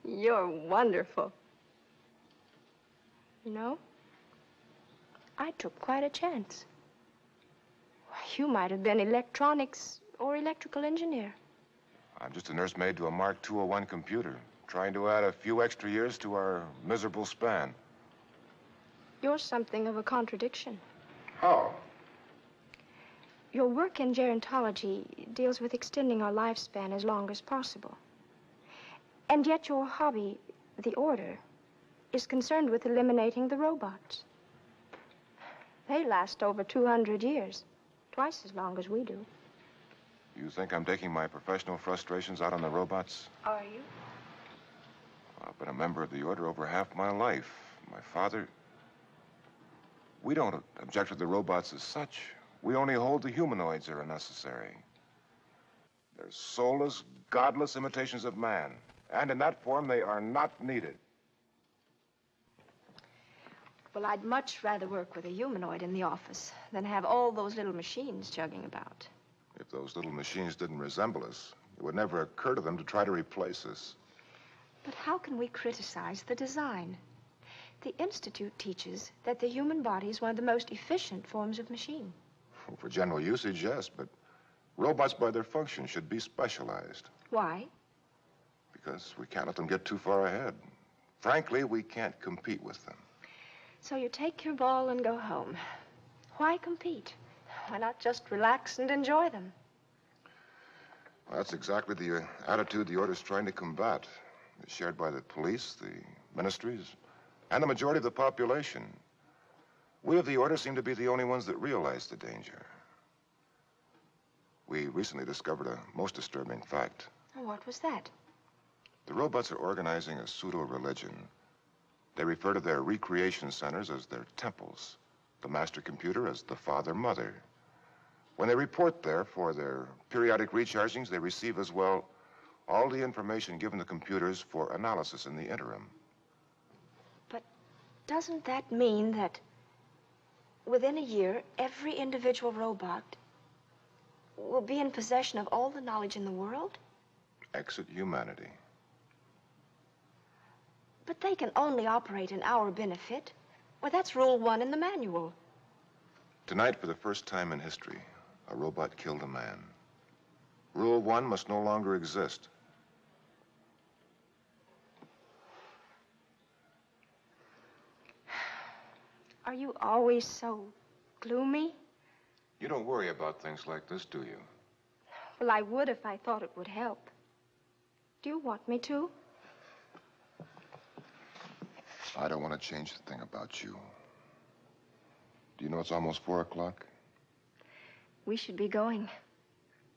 You're wonderful. You know, I took quite a chance. You might have been electronics or electrical engineer. I'm just a nursemaid to a Mark 201 computer, trying to add a few extra years to our miserable span. You're something of a contradiction. How? Your work in gerontology deals with extending our lifespan as long as possible. And yet your hobby, the Order, is concerned with eliminating the robots. They last over 200 years, twice as long as we do. You think I'm taking my professional frustrations out on the robots? Are you? I've been a member of the Order over half my life. My father... We don't object to the robots as such. We only hold the humanoids are unnecessary. They're soulless, godless imitations of man. And in that form, they are not needed. Well, I'd much rather work with a humanoid in the office than have all those little machines chugging about. If those little machines didn't resemble us, it would never occur to them to try to replace us. But how can we criticize the design? The Institute teaches that the human body is one of the most efficient forms of machine. For general usage, yes, but robots by their function should be specialized. Why? Because we can't let them get too far ahead. Frankly, we can't compete with them. So you take your ball and go home. Why compete? Why not just relax and enjoy them? Well, that's exactly the attitude the Order's trying to combat. It's shared by the police, the ministries, and the majority of the population. We of the Order seem to be the only ones that realize the danger. We recently discovered a most disturbing fact. What was that? The robots are organizing a pseudo-religion. They refer to their recreation centers as their temples, the master computer as the father-mother. When they report there for their periodic rechargings, they receive as well all the information given to computers for analysis in the interim. But doesn't that mean that within a year, every individual robot will be in possession of all the knowledge in the world? Exit humanity. But they can only operate in our benefit. Well, that's Rule 1 in the manual. Tonight, for the first time in history, a robot killed a man. Rule 1 must no longer exist. Are you always so gloomy? You don't worry about things like this, do you? Well, I would if I thought it would help. Do you want me to? I don't want to change the thing about you. Do you know it's almost 4 o'clock? We should be going.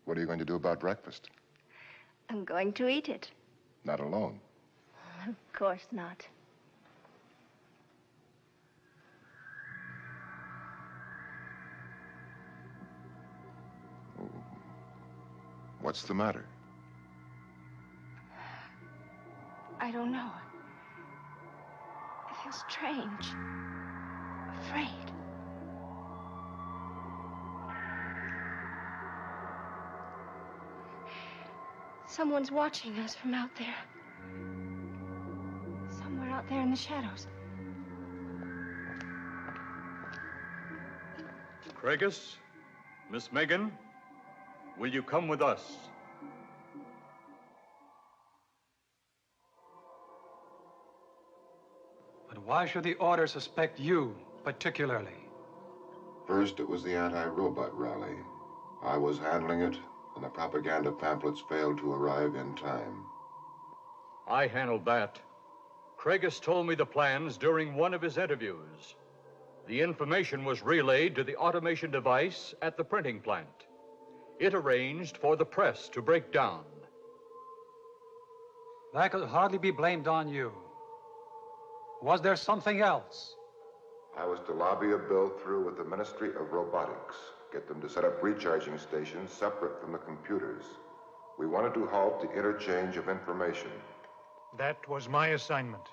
What are you going to do about breakfast? I'm going to eat it. Not alone. Of course not. What's the matter? I don't know. I feel strange. Afraid. Someone's watching us from out there. Somewhere out there in the shadows. Craigus, Miss Megan, will you come with us? But why should the Order suspect you, particularly? First, it was the anti-robot rally. I was handling it, and the propaganda pamphlets failed to arrive in time. I handled that. Craigus told me the plans during one of his interviews. The information was relayed to the automation device at the printing plant. It arranged for the press to break down. That could hardly be blamed on you. Was there something else? I was to lobby a bill through with the Ministry of Robotics, get them to set up recharging stations separate from the computers. We wanted to halt the interchange of information. That was my assignment.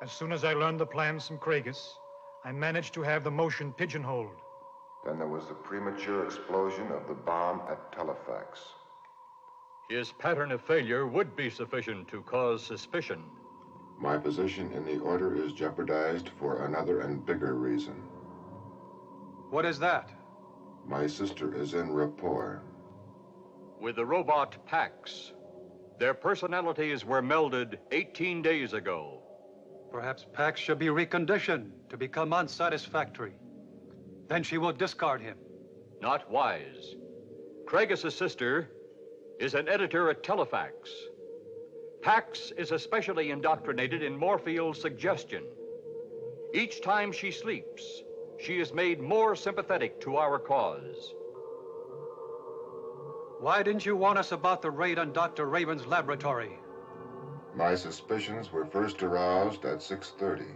As soon as I learned the plans from Craigus, I managed to have the motion pigeonholed. Then there was the premature explosion of the bomb at Telefax. His pattern of failure would be sufficient to cause suspicion. My position in the Order is jeopardized for another and bigger reason. What is that? My sister is in rapport. With the robot Pax. Their personalities were melded 18 days ago. Perhaps Pax should be reconditioned to become unsatisfactory. Then she will discard him. Not wise. Craigus' sister is an editor at Telefax. Pax is especially indoctrinated in Morpheel's suggestion. Each time she sleeps, she is made more sympathetic to our cause. Why didn't you warn us about the raid on Dr. Raven's laboratory? My suspicions were first aroused at 6:30.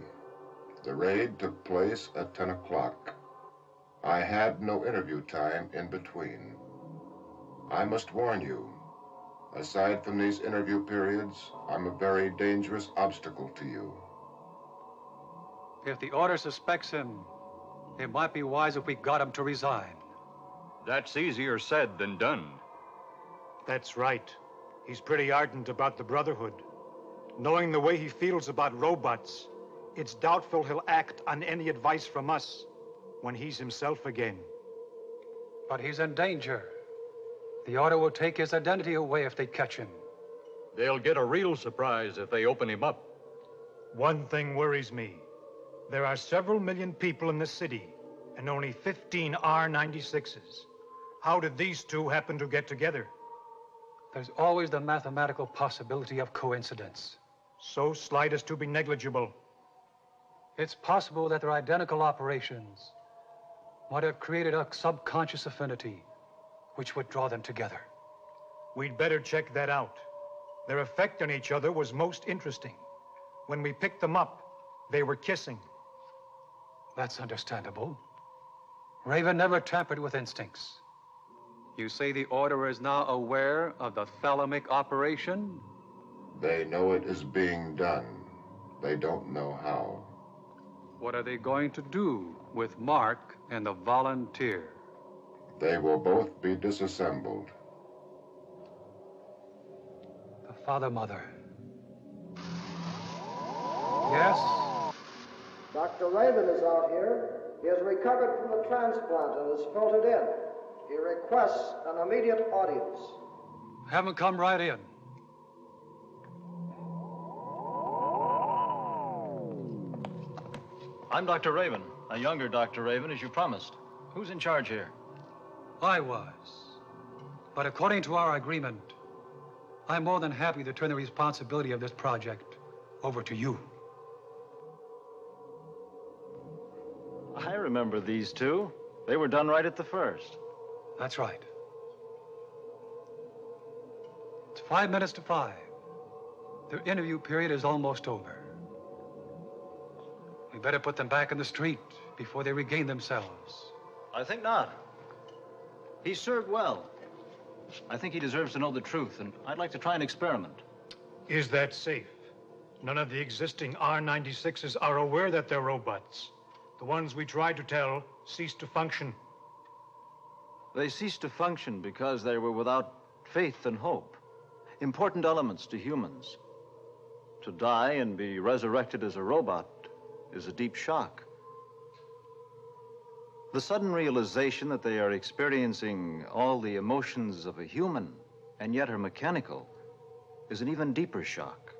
The raid took place at 10 o'clock. I had no interview time in between. I must warn you, aside from these interview periods, I'm a very dangerous obstacle to you. If the Order suspects him, it might be wise if we got him to resign. That's easier said than done. That's right. He's pretty ardent about the Brotherhood. Knowing the way he feels about robots, it's doubtful he'll act on any advice from us when he's himself again. But he's in danger. The Order will take his identity away if they catch him. They'll get a real surprise if they open him up. One thing worries me. There are several million people in the city, and only 15 R-96s. How did these two happen to get together? There's always the mathematical possibility of coincidence. So slight as to be negligible. It's possible that their identical operations might have created a subconscious affinity which would draw them together. We'd better check that out. Their effect on each other was most interesting. When we picked them up, they were kissing. That's understandable. Raven never tampered with instincts. You say the Order is now aware of the thalamic operation? They know it is being done. They don't know how. What are they going to do with Mark and the volunteer? They will both be disassembled. The father-mother. Yes? Dr. Raven is out here. He has recovered from the transplant and is filtered in. He requests an immediate audience. Have him come right in. I'm Dr. Raven, a younger Dr. Raven, as you promised. Who's in charge here? I was. But according to our agreement, I'm more than happy to turn the responsibility of this project over to you. I remember these two. They were done right at the first. That's right. It's 5 minutes to 5. Their interview period is almost over. We better put them back in the street before they regain themselves. I think not. He served well. I think he deserves to know the truth, and I'd like to try an experiment. Is that safe? None of the existing R-96s are aware that they're robots. The ones we tried to tell ceased to function. They ceased to function because they were without faith and hope. Important elements to humans. To die and be resurrected as a robot is a deep shock. The sudden realization that they are experiencing all the emotions of a human and yet are mechanical is an even deeper shock.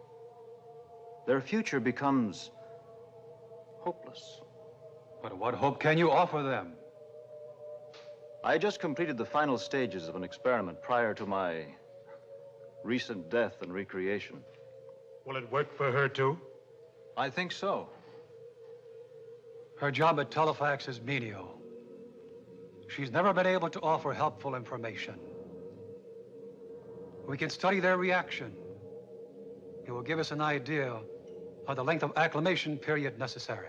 Their future becomes hopeless. But what hope can you offer them? I just completed the final stages of an experiment prior to my recent death and recreation. Will it work for her, too? I think so. Her job at Telefax is menial. She's never been able to offer helpful information. We can study their reaction. It will give us an idea of the length of acclimation period necessary.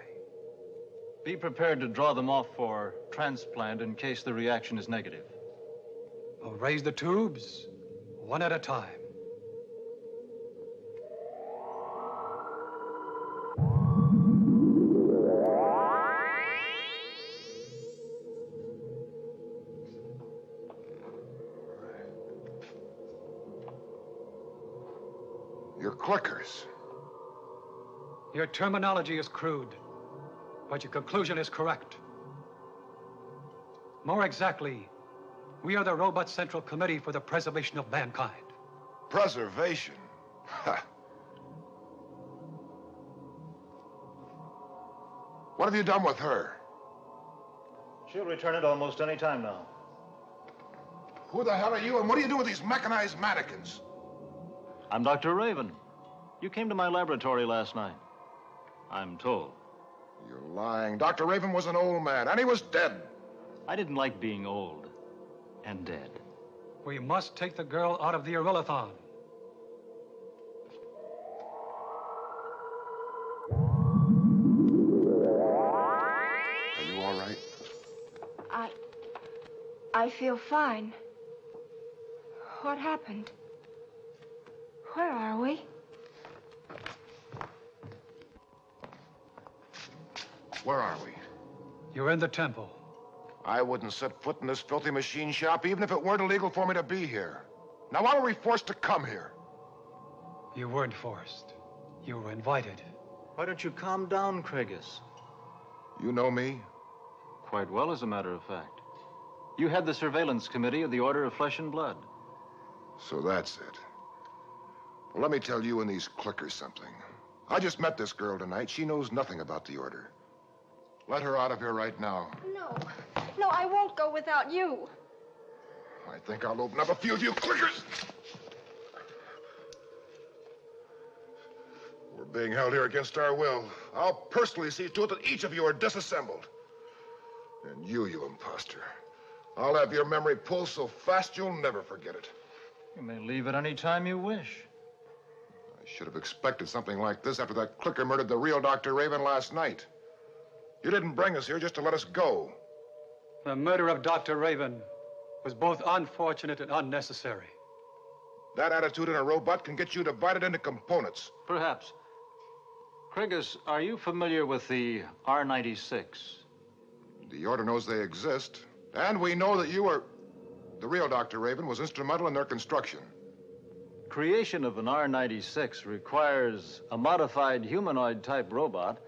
Be prepared to draw them off for transplant in case the reaction is negative. We'll raise the tubes one at a time. Your clickers. Your terminology is crude, but your conclusion is correct. More exactly, we are the Robot Central Committee for the Preservation of Mankind. Preservation? Ha. What have you done with her? She'll return it almost any time now. Who the hell are you, and what do you do with these mechanized mannequins? I'm Dr. Raven. You came to my laboratory last night, I'm told. You're lying. Dr. Raven was an old man, and he was dead. I didn't like being old and dead. We must take the girl out of the Irrelathon. Are you all right? I feel fine. What happened? Where are we? Where are we? You're in the temple. I wouldn't set foot in this filthy machine shop even if it weren't illegal for me to be here. Now, why were we forced to come here? You weren't forced. You were invited. Why don't you calm down, Craigus? You know me? Quite well, as a matter of fact. You head the surveillance committee of the Order of Flesh and Blood. So that's it. Well, let me tell you and these clickers something. I just met this girl tonight. She knows nothing about the Order. Let her out of here right now. No, I won't go without you. I think I'll open up a few of you clickers. We're being held here against our will. I'll personally see to it that each of you are disassembled. And you imposter. I'll have your memory pulled so fast you'll never forget it. You may leave at any time you wish. I should have expected something like this after that clicker murdered the real Dr. Raven last night. You didn't bring us here just to let us go. The murder of Dr. Raven was both unfortunate and unnecessary. That attitude in a robot can get you divided into components. Perhaps. Craigus, are you familiar with the R-96? The Order knows they exist, and we know that you were... The real Dr. Raven was instrumental in their construction. Creation of an R-96 requires a modified humanoid-type robot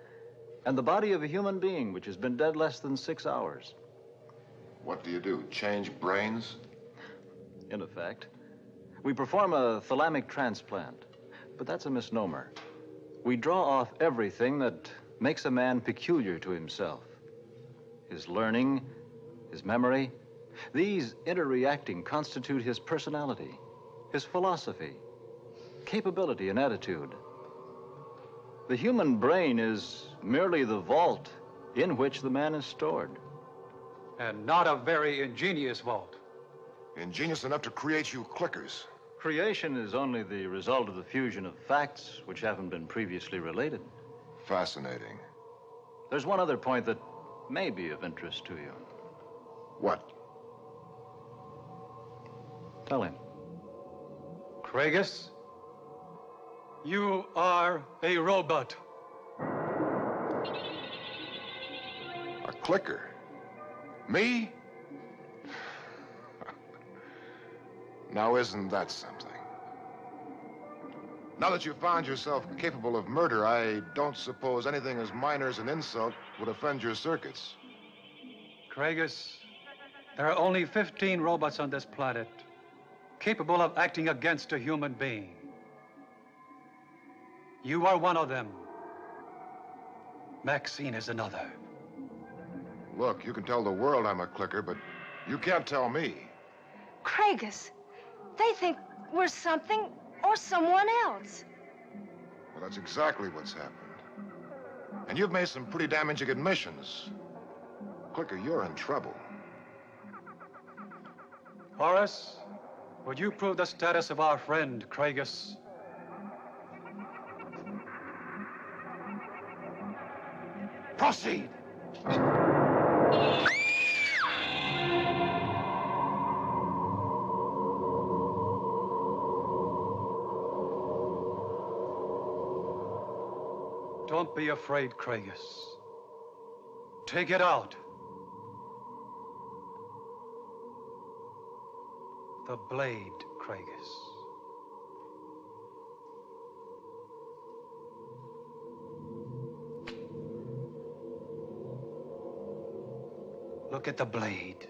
and the body of a human being, which has been dead less than 6 hours. What do? Change brains? In effect. We perform a thalamic transplant, but that's a misnomer. We draw off everything that makes a man peculiar to himself. His learning, his memory. These interreacting constitute his personality, his philosophy, capability, and attitude. The human brain is merely the vault in which the man is stored. And not a very ingenious vault. Ingenious enough to create you clickers. Creation is only the result of the fusion of facts which haven't been previously related. Fascinating. There's one other point that may be of interest to you. What? Tell him. Craigus, you are a robot. A clicker? Me? Now, isn't that something? Now that you found yourself capable of murder, I don't suppose anything as minor as an insult would offend your circuits. Craigus, there are only 15 robots on this planet capable of acting against a human being. You are one of them. Maxine is another. Look, you can tell the world I'm a clicker, but you can't tell me. Craigus, they think we're something or someone else. Well, that's exactly what's happened. And you've made some pretty damaging admissions. Clicker, you're in trouble. Horace, would you prove the status of our friend, Craigus? Proceed! Don't be afraid, Craigus. Take it out. The blade, Craigus. Look at the blade.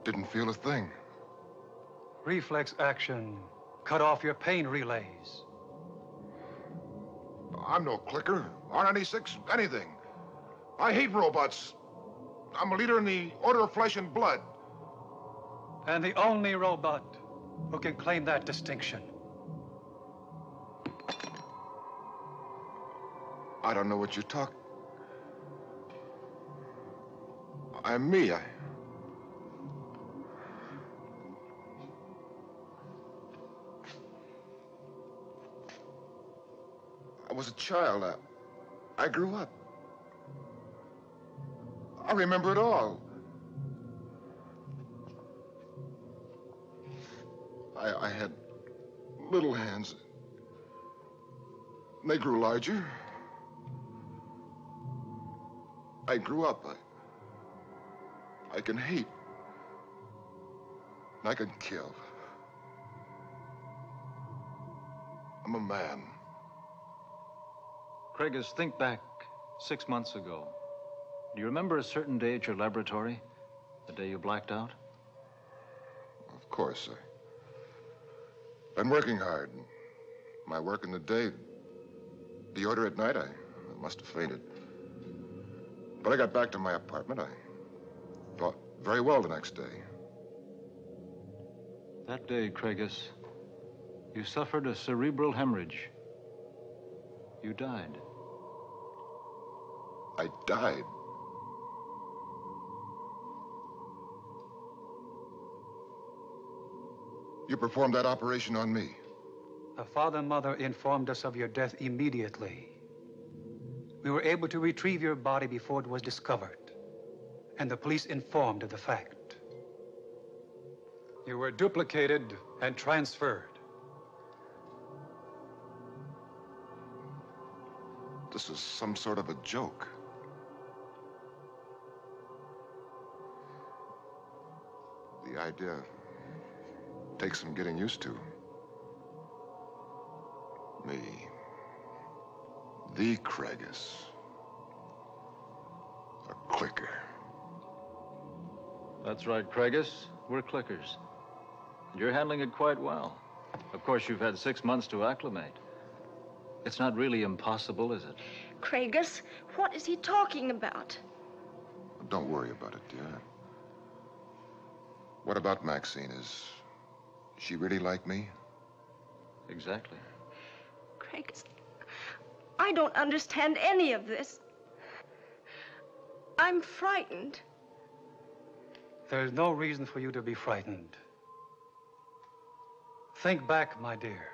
Didn't feel a thing. Reflex action. Cut off your pain relays. I'm no clicker. R96, anything. I hate robots. I'm a leader in the Order of Flesh and Blood. And the only robot who can claim that distinction. I don't know what you're talking. I'm me. I was a child. I grew up. I remember it all. I had little hands. They grew larger. I grew up. I can hate. I can kill. I'm a man. Craigus, think back 6 months ago. Do you remember a certain day at your laboratory? The day you blacked out? Of course, Been working hard. My work in the day, the order at night, I must have fainted. But I got back to my apartment. I thought very well the next day. That day, Craigus, you suffered a cerebral hemorrhage. You died. I died. You performed that operation on me. The father and mother informed us of your death immediately. We were able to retrieve your body before it was discovered, and the police informed of the fact. You were duplicated and transferred. This is some sort of a joke. The idea takes some getting used to. Me. The Craigus. A clicker. That's right, Craigus. We're clickers. You're handling it quite well. Of course, you've had 6 months to acclimate. It's not really impossible, is it? Craigus, what is he talking about? Don't worry about it, dear. What about Maxine? Is she really like me? Exactly. Craigus, I don't understand any of this. I'm frightened. There's no reason for you to be frightened. Think back, my dear.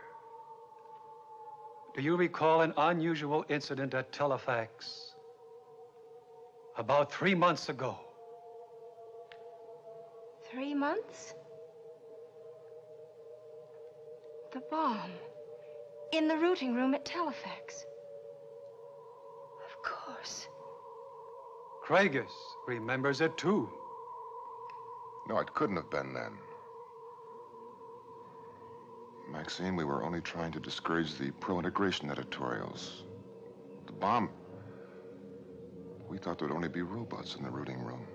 Do you recall an unusual incident at Telefax about 3 months ago? 3 months? The bomb. In the routing room at Telefax. Of course. Craigus remembers it too. No, it couldn't have been then. Maxine, we were only trying to discourage the pro-integration editorials. The bomb. We thought there'd only be robots in the rooting room.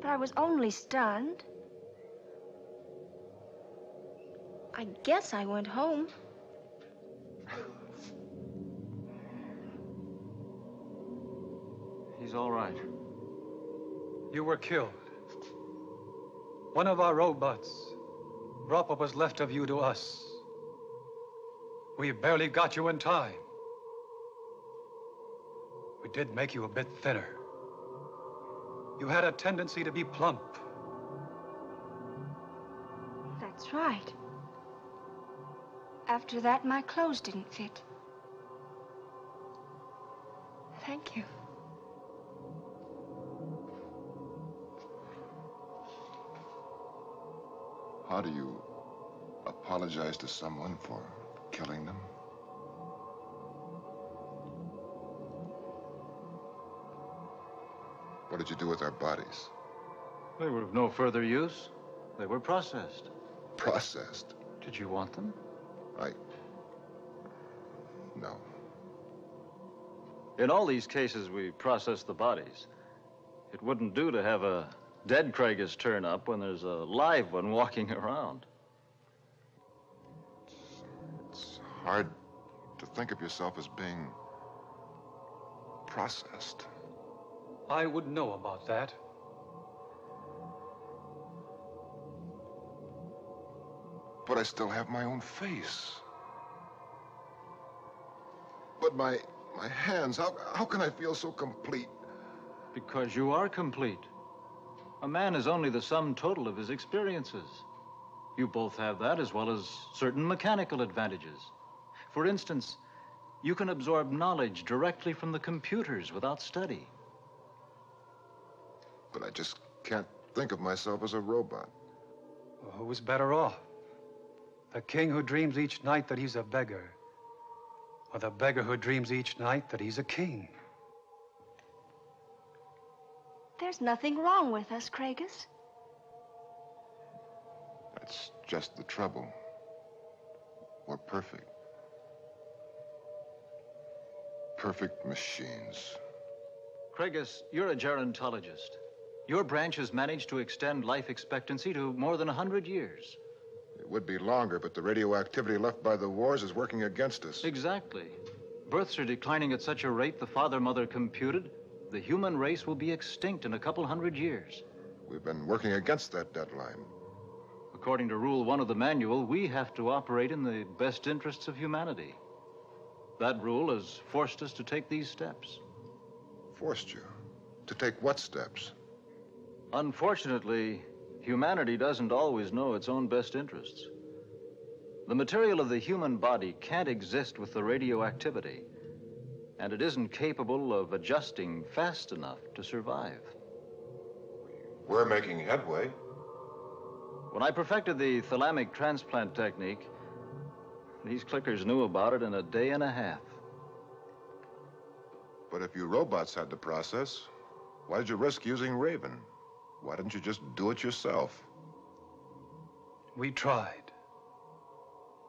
But I was only stunned. I guess I went home. He's all right. You were killed. One of our robots brought what was left of you to us. We barely got you in time. We did make you a bit thinner. You had a tendency to be plump. That's right. After that, my clothes didn't fit. Thank you. How do you apologize to someone for killing them? What did you do with our bodies? They were of no further use. They were processed. Processed? Did you want them? No. In all these cases, we process the bodies. It wouldn't do to have a dead Craigus turn up when there's a live one walking around. It's hard to think of yourself as being processed. I would know about that. But I still have my own face. But my hands, how can I feel so complete? Because you are complete. A man is only the sum total of his experiences. You both have that, as well as certain mechanical advantages. For instance, you can absorb knowledge directly from the computers without study. But I just can't think of myself as a robot. Well, who was better off? The king who dreams each night that he's a beggar, or the beggar who dreams each night that he's a king? There's nothing wrong with us, Craigus. That's just the trouble. We're perfect. Perfect machines. Craigus, you're a gerontologist. Your branch has managed to extend life expectancy to more than 100 years. It would be longer, but the radioactivity left by the wars is working against us. Exactly. Births are declining at such a rate the father-mother computed the human race will be extinct in a couple hundred years. We've been working against that deadline. According to Rule 1 of the manual, we have to operate in the best interests of humanity. That rule has forced us to take these steps. Forced you? To take what steps? Unfortunately, humanity doesn't always know its own best interests. The material of the human body can't exist with the radioactivity, and it isn't capable of adjusting fast enough to survive. We're making headway. When I perfected the thalamic transplant technique, these clickers knew about it in a day and a half. But if you robots had the process, why did you risk using Raven? Why didn't you just do it yourself? We tried.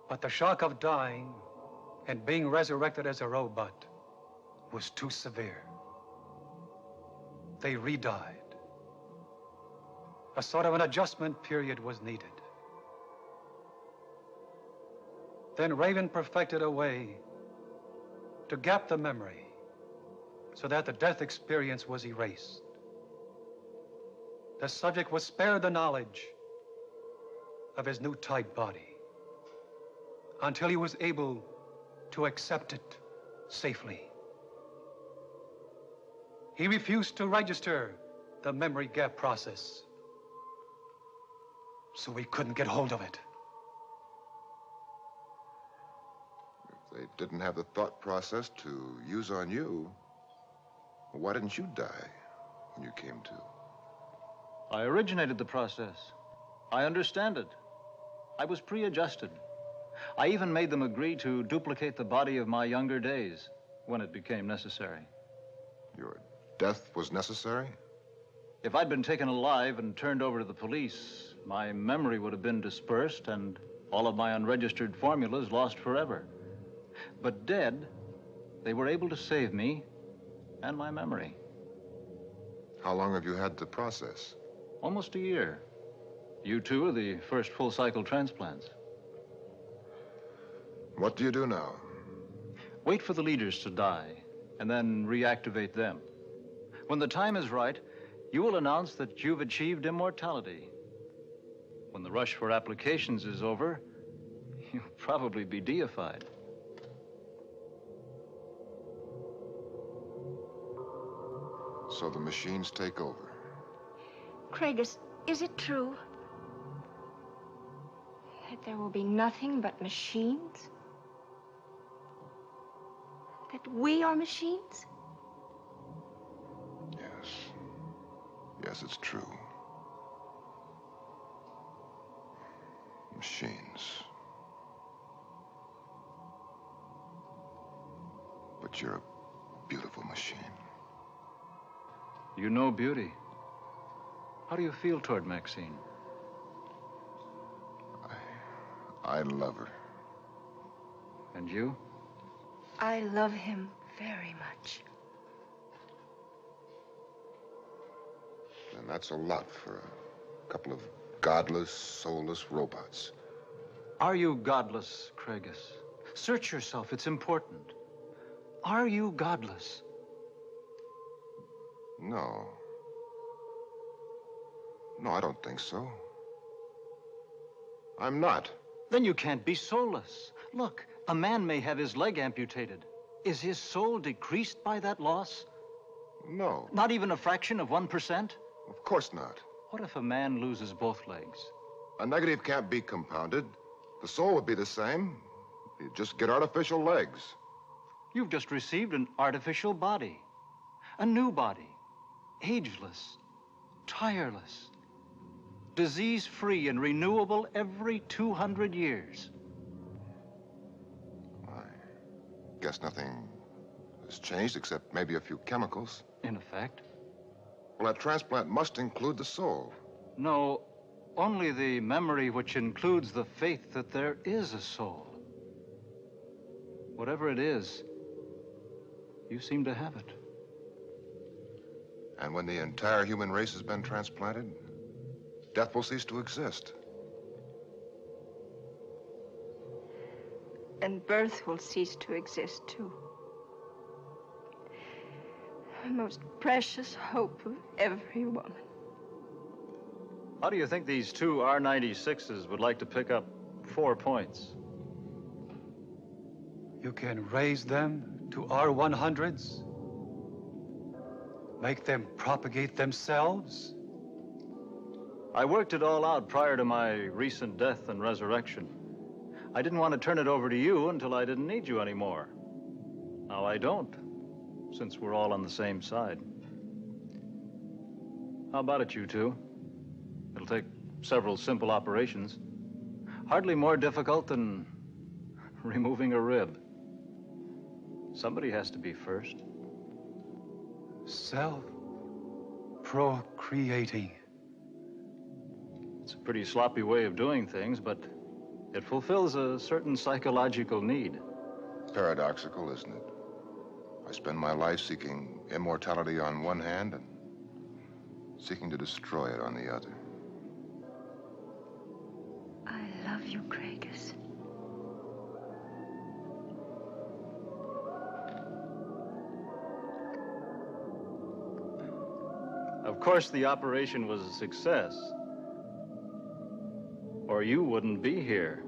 But the shock of dying and being resurrected as a robot was too severe. They re-died. A sort of an adjustment period was needed. Then Raven perfected a way to gap the memory so that the death experience was erased. The subject was spared the knowledge of his new type body until he was able to accept it safely. He refused to register the memory gap process, so we couldn't get hold of it. If they didn't have the thought process to use on you, why didn't you die when you came to? I originated the process. I understand it. I was pre-adjusted. I even made them agree to duplicate the body of my younger days when it became necessary. Your death was necessary? If I'd been taken alive and turned over to the police, my memory would have been dispersed and All of my unregistered formulas lost forever. But dead, they were able to save me and my memory. How long have you had the process? Almost a year. You two are the first full-cycle transplants. What do you do now? Wait for the leaders to die, and then reactivate them. When the time is right, you will announce that you've achieved immortality. When the rush for applications is over, you'll probably be deified. So the machines take over. Craigus, is it true that there will be nothing but machines? That we are machines? Yes. Yes, it's true. Machines. But you're a beautiful machine. You know beauty. How do you feel toward Maxine? I love her. And you? I love him very much. And that's a lot for a couple of godless, soulless robots. Are you godless, Craigus? Search yourself, it's important. Are you godless? No. No, I don't think so. I'm not. Then you can't be soulless. Look, a man may have his leg amputated. Is his soul decreased by that loss? No. Not even a fraction of 1%? Of course not. What if a man loses both legs? A negative can't be compounded. The soul would be the same. You just get artificial legs. You've just received an artificial body. A new body. Ageless. Tireless. Disease-free and renewable every 200 years. I guess nothing has changed except maybe a few chemicals. In effect. Well, that transplant must include the soul. No, only the memory which includes the faith that there is a soul. Whatever it is, you seem to have it. And when the entire human race has been transplanted, death will cease to exist. And birth will cease to exist, too. The most precious hope of every woman. How do you think these two R-96s would like to pick up 4 points? You can raise them to R-100s? Make them propagate themselves? I worked it all out prior to my recent death and resurrection. I didn't want to turn it over to you until I didn't need you anymore. Now I don't, since we're all on the same side. How about it, you two? It'll take several simple operations. Hardly more difficult than removing a rib. Somebody has to be first. Self-procreating. It's a pretty sloppy way of doing things, but it fulfills a certain psychological need. Paradoxical, isn't it? I spend my life seeking immortality on one hand and seeking to destroy it on the other. I love you, Craigus. Of course, the operation was a success, or you wouldn't be here.